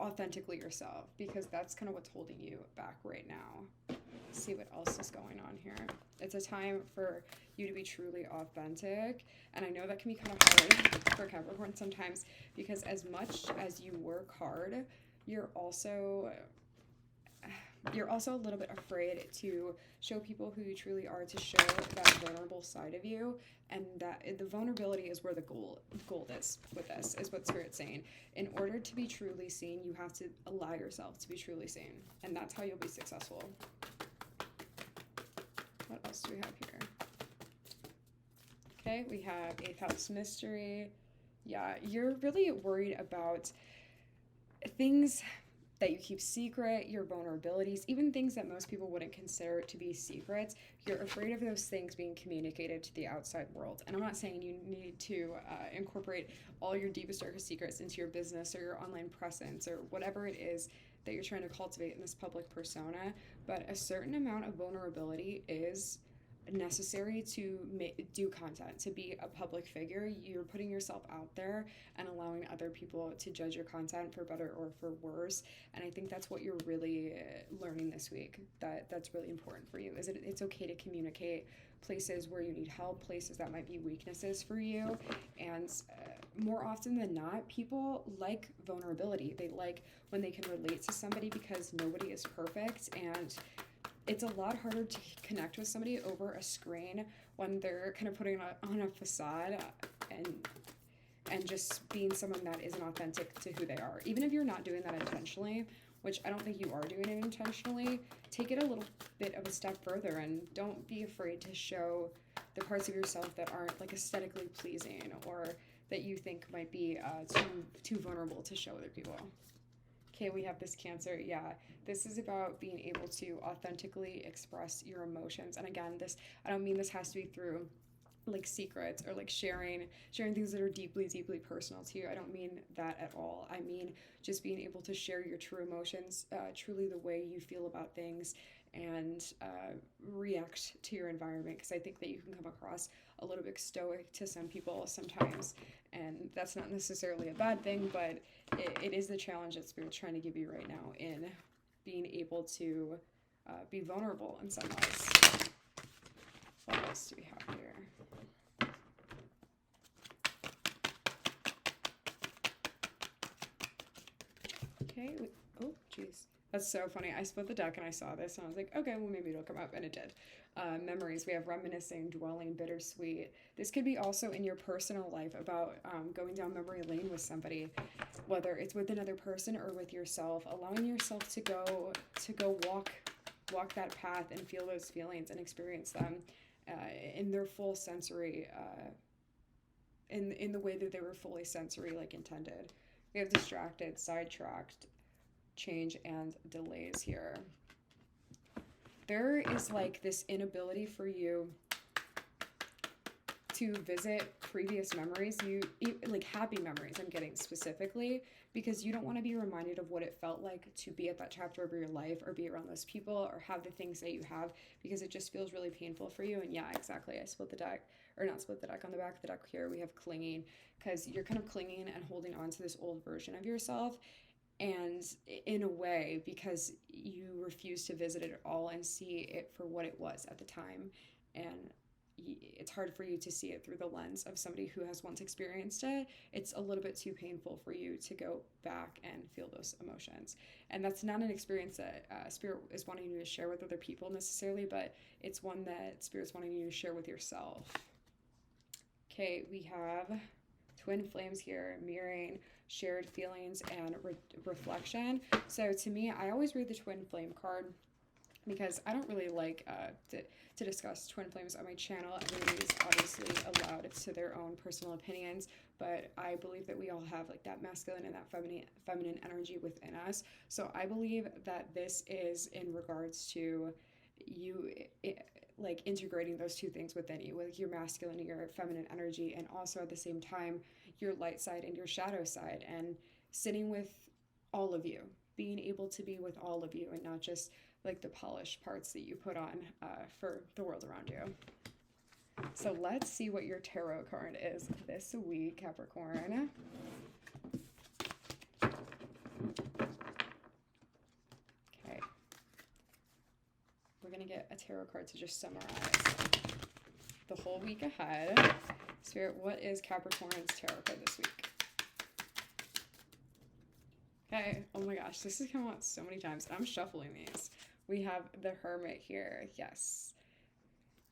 authentically yourself, because that's kind of what's holding you back right now. Let's see what else is going on here. It's a time for you to be truly authentic, and I know that can be kind of hard for Capricorn sometimes, because as much as you work hard, you're also a little bit afraid to show people who you truly are, to show that vulnerable side of you, and that the vulnerability is where the gold is with this, is what Spirit's saying. In order to be truly seen, you have to allow yourself to be truly seen, and that's how you'll be successful. What else do we have here? Okay, we have 8th house mystery. Yeah, you're really worried about things that you keep secret, your vulnerabilities, even things that most people wouldn't consider to be secrets. You're afraid of those things being communicated to the outside world. And I'm not saying you need to incorporate all your deepest, darkest secrets into your business or your online presence or whatever it is that you're trying to cultivate in this public persona, but a certain amount of vulnerability is necessary to do content, to be a public figure. You're putting yourself out there and allowing other people to judge your content for better or for worse, and I think that's what you're really learning this week, that's really important for you, is it's okay to communicate places where you need help, places that might be weaknesses for you, and more often than not, people like vulnerability. They like when they can relate to somebody, because nobody is perfect, and it's a lot harder to connect with somebody over a screen when they're kind of putting on a facade, and and just being someone that isn't authentic to who they are. Even if you're not doing that intentionally, which I don't think you are doing it intentionally, take it a little bit of a step further and don't be afraid to show the parts of yourself that aren't like aesthetically pleasing or that you think might be too vulnerable to show other people. Okay, we have this Cancer. Yeah, this is about being able to authentically express your emotions. And again, this, I don't mean this has to be through like secrets or like sharing things that are deeply personal to you. I don't mean that at all. I mean just being able to share your true emotions, truly the way you feel about things, and react to your environment, because I think that you can come across a little bit stoic to some people sometimes, and that's not necessarily a bad thing, but it is the challenge that Spirit's trying to give you right now in being able to be vulnerable in some ways. What else do we have here? Okay, oh geez, that's so funny. I split the deck and I saw this and I was like, okay, well maybe it'll come up, and it did. Memories, we have reminiscing, dwelling, bittersweet. This could be also in your personal life about going down memory lane with somebody, whether it's with another person or with yourself, allowing yourself to go walk that path and feel those feelings and experience them in their full sensory, in the way that they were fully sensory, like intended. We have distracted, sidetracked, change, and delays here. There is like this inability for you to visit previous memories, like happy memories I'm getting specifically, because you don't want to be reminded of what it felt like to be at that chapter of your life or be around those people or have the things that you have, because it just feels really painful for you. And yeah, exactly, I split the deck, or not split the deck. On the back of the deck here we have clinging, because you're kind of clinging and holding on to this old version of yourself, and in a way because you refuse to visit it at all and see it for what it was at the time, and it's hard for you to see it through the lens of somebody who has once experienced it. It's a little bit too painful for you to go back and feel those emotions, and that's not an experience that Spirit is wanting you to share with other people necessarily, but it's one that Spirit's wanting you to share with yourself. Okay, we have twin flames here, mirroring, shared feelings, and reflection. So to me, I always read the twin flame card because I don't really like to discuss twin flames on my channel. Everybody's obviously allowed to their own personal opinions, but I believe that we all have like that masculine and that feminine energy within us. So I believe that this is in regards to you like integrating those two things within you, with your masculine and your feminine energy, and also at the same time your light side and your shadow side, and sitting with all of you, being able to be with all of you and not just like the polished parts that you put on for the world around you. So let's see what your tarot card is this week, Capricorn. Okay. We're going to get a tarot card to just summarize the whole week ahead. Spirit, what is Capricorn's tarot card this week? Okay, oh my gosh, this has come out so many times. I'm shuffling these. We have the Hermit here. Yes.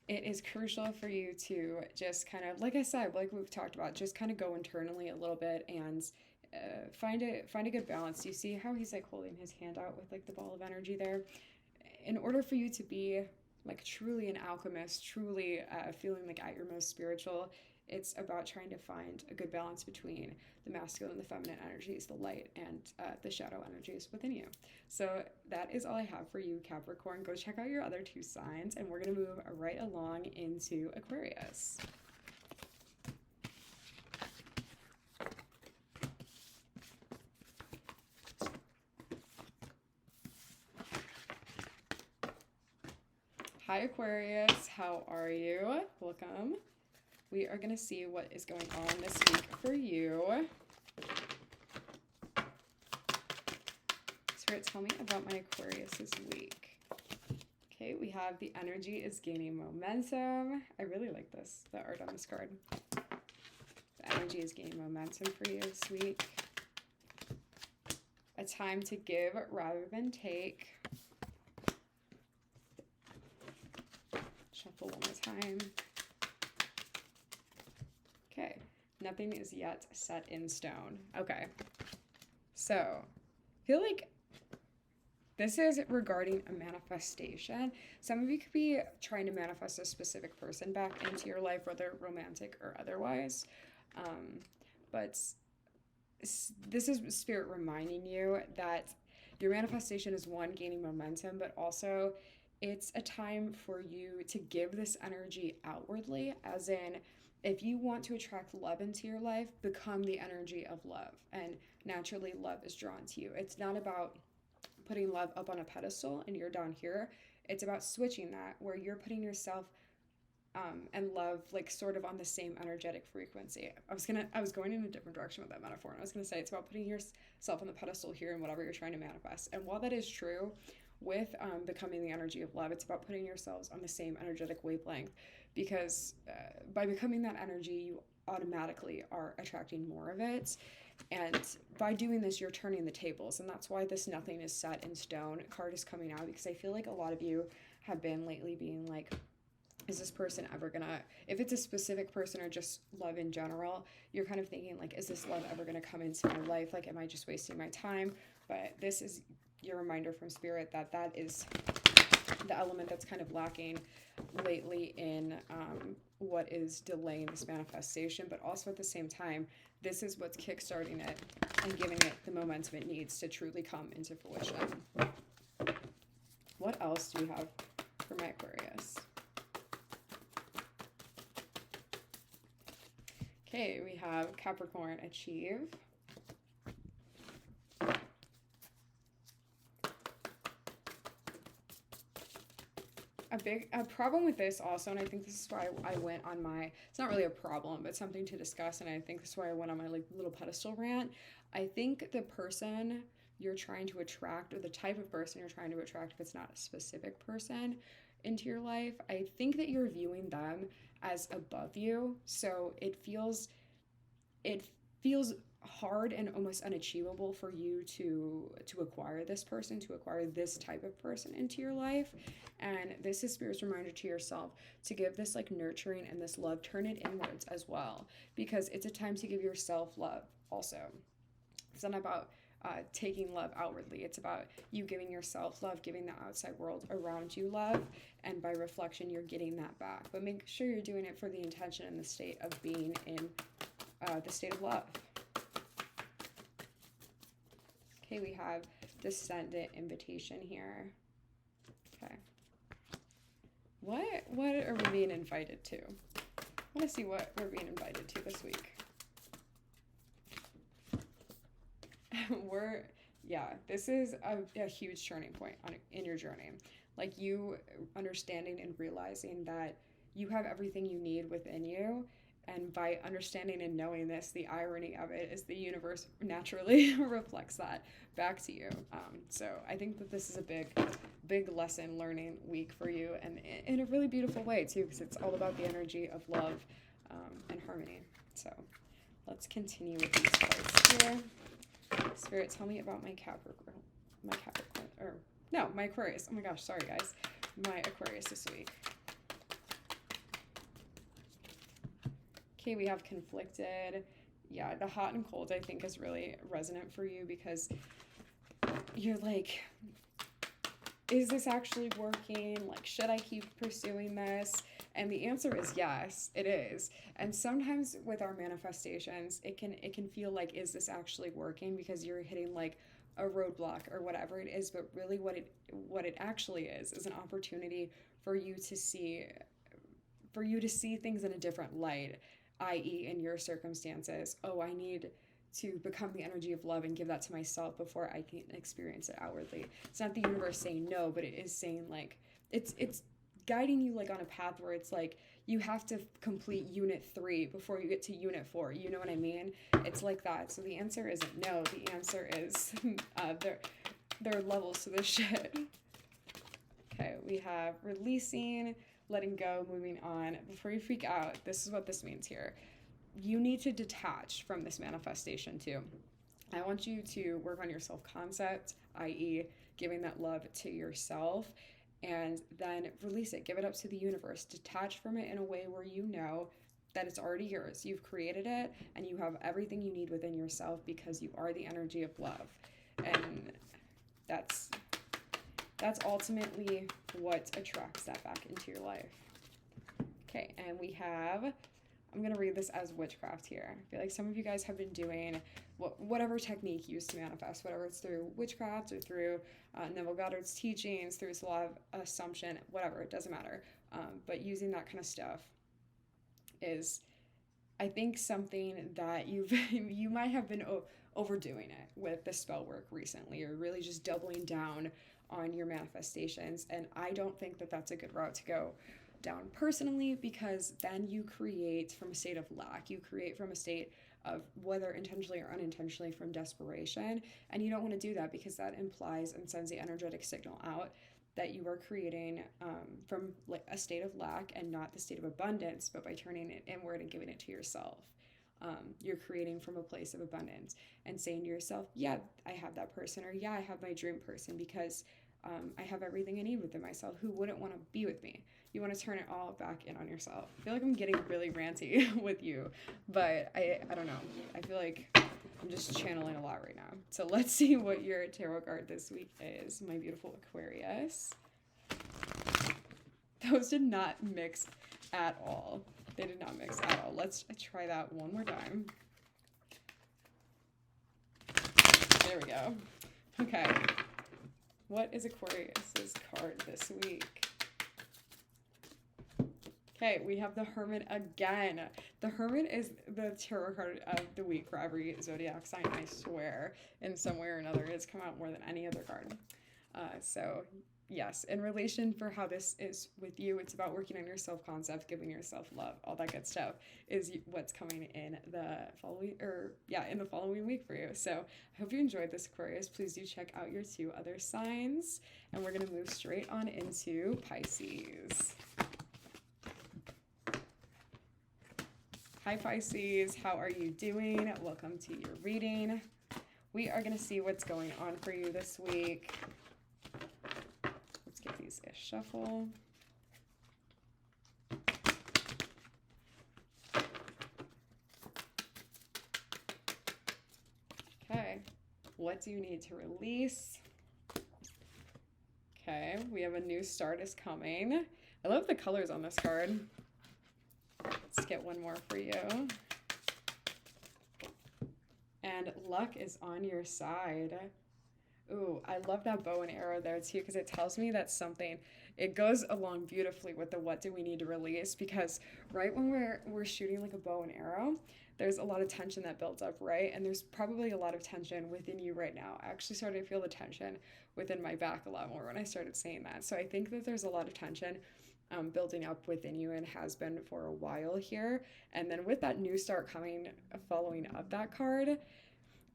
It is crucial for you to just kind of, like I said, like we've talked about, just kind of go internally a little bit and find a good balance. You see how he's like holding his hand out with like the ball of energy there? In order for you to be like truly an alchemist, truly feeling like at your most spiritual, it's about trying to find a good balance between the masculine and the feminine energies, the light and the shadow energies within you. So that is all I have for you, Capricorn. Go check out your other two signs, and we're going to move right along into Aquarius. Hi, Aquarius. How are you? Welcome. We are going to see what is going on this week for you. Spirit, tell me about my Aquarius this week. Okay, we have the energy is gaining momentum. I really like this, the art on this card. The energy is gaining momentum for you this week. A time to give rather than take. Shuffle one more time. Okay, Nothing is yet set in stone. Okay. So, I feel like this is regarding a manifestation. Some of you could be trying to manifest a specific person back into your life, whether romantic or otherwise. But this is Spirit reminding you that your manifestation is one, gaining momentum, but also it's a time for you to give this energy outwardly, as in, if you want to attract love into your life, become the energy of love. And naturally, love is drawn to you. It's not about putting love up on a pedestal and you're down here. It's about switching that, where you're putting yourself and love like sort of on the same energetic frequency. I was going in a different direction with that metaphor, and I was gonna say it's about putting yourself on the pedestal here and whatever you're trying to manifest. And while that is true, with becoming the energy of love, it's about putting yourselves on the same energetic wavelength, because by becoming that energy, you automatically are attracting more of it. And by doing this, you're turning the tables, and that's why this nothing is set in stone card is coming out, because I feel like a lot of you have been lately being like, is this person ever gonna, if it's a specific person or just love in general, you're kind of thinking like, is this love ever gonna come into my life? Like, am I just wasting my time? But this is your reminder from Spirit that that is the element that's kind of lacking lately in what is delaying this manifestation. But also at the same time, this is what's kickstarting it and giving it the momentum it needs to truly come into fruition. What else do we have for my Aquarius? Okay, we have Capricorn, achieve. A problem with this also, and I think this is why I went on my, it's not really a problem, but something to discuss, and I think this is why I went on my like little pedestal rant. I think the person you're trying to attract, or the type of person you're trying to attract, if it's not a specific person into your life, I think that you're viewing them as above you. So it feels hard and almost unachievable for you to acquire this person, to acquire this type of person into your life. And this is Spirit's reminder to yourself to give this like nurturing and this love, turn it inwards as well, because it's a time to give yourself love also. It's not about taking love outwardly. It's about you giving yourself love, giving the outside world around you love, and by reflection, you're getting that back. But make sure you're doing it for the intention and the state of being in the state of love. Okay, we have Descendant invitation here. Okay. What are we being invited to? I want to see what we're being invited to this week. This is a huge turning point in your journey. Like, you understanding and realizing that you have everything you need within you. And by understanding and knowing this, the irony of it is the universe naturally reflects that back to you. So I think that this is a big lesson learning week for you, and in a really beautiful way too, because it's all about the energy of love and harmony. So let's continue with these cards here. Spirit, tell me about my Aquarius. Oh my gosh, sorry guys. My Aquarius this week. Okay, we have conflicted. Yeah, the hot and cold I think is really resonant for you, because you're like, is this actually working? Like, should I keep pursuing this? And the answer is yes, it is. And sometimes with our manifestations, it can feel like, is this actually working? Because you're hitting like a roadblock or whatever it is. But really what it actually is an opportunity for you to see things in a different light, i.e. in your circumstances. Oh, I need to become the energy of love and give that to myself before I can experience it outwardly. It's not the universe saying no, but it is saying like, it's guiding you like on a path where it's like, you have to complete unit 3 before you get to unit 4. You know what I mean? It's like that. So the answer isn't no. The answer is there are levels to this shit. Okay, we have releasing, letting go, moving on. Before you freak out, this is what this means here. You need to detach from this manifestation too. I want you to work on your self-concept, i.e. giving that love to yourself, and then release it. Give it up to the universe. Detach from it in a way where you know that it's already yours. You've created it, and you have everything you need within yourself because you are the energy of love. And that's ultimately what attracts that back into your life. Okay, and we have, I'm going to read this as witchcraft here. I feel like some of you guys have been doing whatever technique used to manifest, whatever it's through witchcraft or through Neville Goddard's teachings, through his law of assumption, whatever, it doesn't matter. But using that kind of stuff is, I think, something that you might have been overdoing it with the spell work recently, or really just doubling down on your manifestations. And I don't think that that's a good route to go down personally, because then you create from a state of lack. You create from a state of, whether intentionally or unintentionally, from desperation. And you don't want to do that, because that implies and sends the energetic signal out that you are creating from like a state of lack and not the state of abundance. But by turning it inward and giving it to yourself, you're creating from a place of abundance and saying to yourself, yeah, I have that person, or yeah, I have my dream person, because I have everything I need within myself. Who wouldn't want to be with me? You want to turn it all back in on yourself. I feel like I'm getting really ranty with you, but I don't know. I feel like I'm just channeling a lot right now. So let's see what your tarot card this week is, my beautiful Aquarius. Those did not mix at all. They did not mix at all. Let's try that one more time. There we go. Okay. What is Aquarius's card this week? Okay, we have the Hermit again. The Hermit is the tarot card of the week for every zodiac sign, I swear. In some way or another, it's come out more than any other card. So yes, in relation for how this is with you, it's about working on your self-concept, giving yourself love, all that good stuff is what's coming in the following week for you. So I hope you enjoyed this, Aquarius. Please do check out your 2 other signs, and we're going to move straight on into Pisces. Hi, Pisces. How are you doing? Welcome to your reading. We are going to see what's going on for you this week. Let's get these a shuffle. Okay. What do you need to release? Okay. We have a new start is coming. I love the colors on this card. Let's get one more for you. And luck is on your side. Ooh, I love that bow and arrow there too, because it tells me that something, it goes along beautifully with the what do we need to release, because right when we're shooting like a bow and arrow, there's a lot of tension that builds up, right? And there's probably a lot of tension within you right now. I actually started to feel the tension within my back a lot more when I started saying that. So I think that there's a lot of tension building up within you, and has been for a while here. And then with that new start coming, following up that card,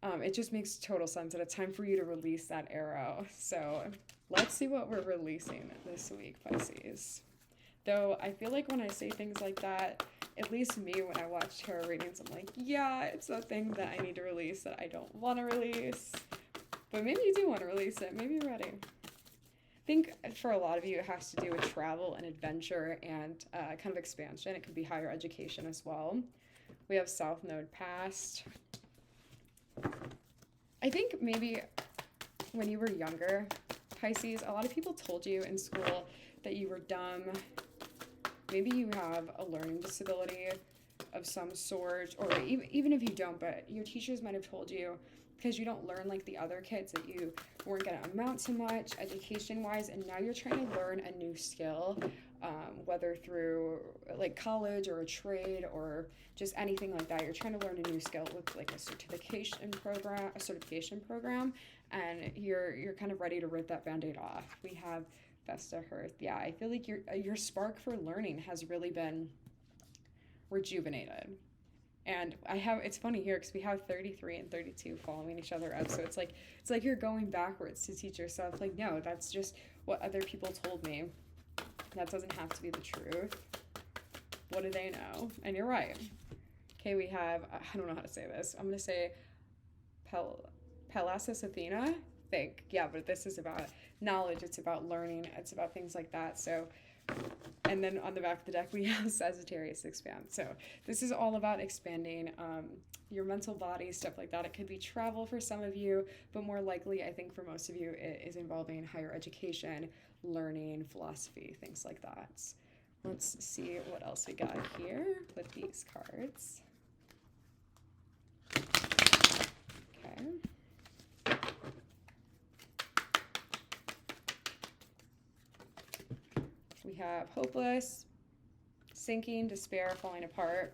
it just makes total sense that it's time for you to release that arrow. So let's see what we're releasing this week, Pisces. Though I feel like when I say things like that, at least me, when I watch tarot readings, I'm like, yeah, it's the thing that I need to release that I don't want to release. But maybe you do want to release it. Maybe you're ready. I think for a lot of you, it has to do with travel and adventure and kind of expansion. It could be higher education as well. We have South Node past. I think maybe when you were younger, Pisces, a lot of people told you in school that you were dumb. Maybe you have a learning disability of some sort, or even if you don't, but your teachers might have told you, because you don't learn like the other kids, that you weren't going to amount to much education-wise, and now you're trying to learn a new skill, whether through like college or a trade or just anything like that. You're trying to learn a new skill with like a certification program, and you're kind of ready to rip that Band-Aid off. We have Vesta Hearth. Yeah, I feel like your spark for learning has really been rejuvenated. And it's funny here because we have 33 and 32 following each other up. So it's like you're going backwards to teach yourself, like, no, that's just what other people told me. That doesn't have to be the truth. What do they know? And you're right. Okay, we have, I don't know how to say this. I'm going to say Pallassus Athena. I think. Yeah, but this is about knowledge. It's about learning. It's about things like that. So And then on the back of the deck, we have Sagittarius expand. So this is all about expanding your mental body, stuff like that. It could be travel for some of you, but more likely, I think for most of you, it is involving higher education, learning, philosophy, things like that. Let's see what else we got here with these cards. Okay. We have hopeless, sinking, despair, falling apart.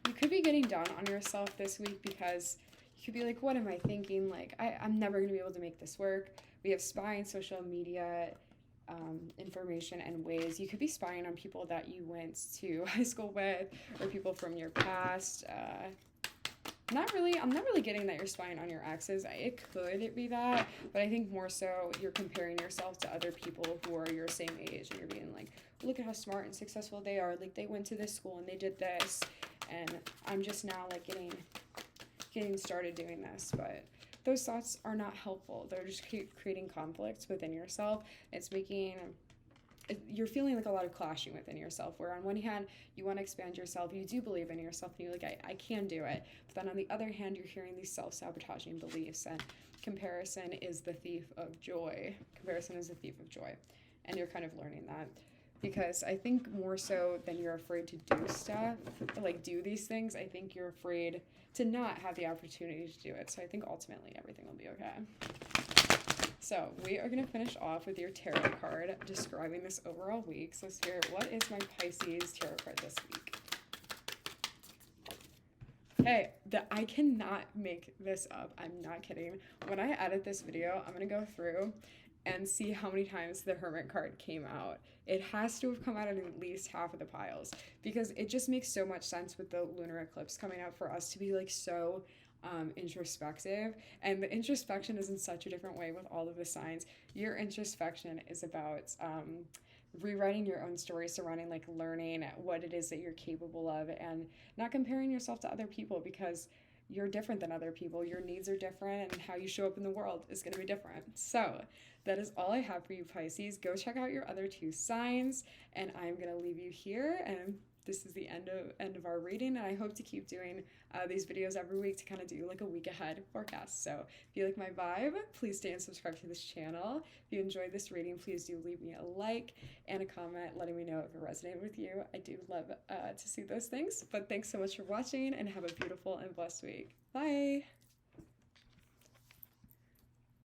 You could be getting down on yourself this week because you could be like, what am I thinking? Like, I'm never going to be able to make this work. We have spying, social media, information and ways. You could be spying on people that you went to high school with or people from your past. I'm not really getting that you're spying on your exes. It could be that, but I think more so you're comparing yourself to other people who are your same age and you're being like, look at how smart and successful they are. Like they went to this school and they did this and I'm just now like getting started doing this. But those thoughts are not helpful. They're just creating conflicts within yourself. You're feeling like a lot of clashing within yourself, where on one hand, you want to expand yourself, you do believe in yourself, and you're like, I can do it. But then on the other hand, you're hearing these self-sabotaging beliefs, and comparison is the thief of joy. Comparison is the thief of joy. And you're kind of learning that. Because I think more so than you're afraid to do stuff, like do these things, I think you're afraid to not have the opportunity to do it. So I think ultimately everything will be okay. So we are going to finish off with your tarot card describing this overall week. So Spirit, what is my Pisces tarot card this week? Hey, I cannot make this up. I'm not kidding. When I edit this video, I'm going to go through and see how many times the Hermit card came out. It has to have come out in at least half of the piles because it just makes so much sense with the lunar eclipse coming out for us to be like so introspective. And the introspection is in such a different way with all of the signs. Your introspection is about rewriting your own story surrounding like learning what it is that you're capable of and not comparing yourself to other people because you're different than other people. Your needs are different and how you show up in the world is going to be different. So that is all I have for you, Pisces. Go check out your other two signs and I'm going to leave you here. And this is the end of our reading, and I hope to keep doing these videos every week to kind of do like a week ahead forecast. So if you like my vibe, please stay and subscribe to this channel. If you enjoyed this reading, please do leave me a like and a comment letting me know if it resonated with you. I do love to see those things. But thanks so much for watching and have a beautiful and blessed week. Bye!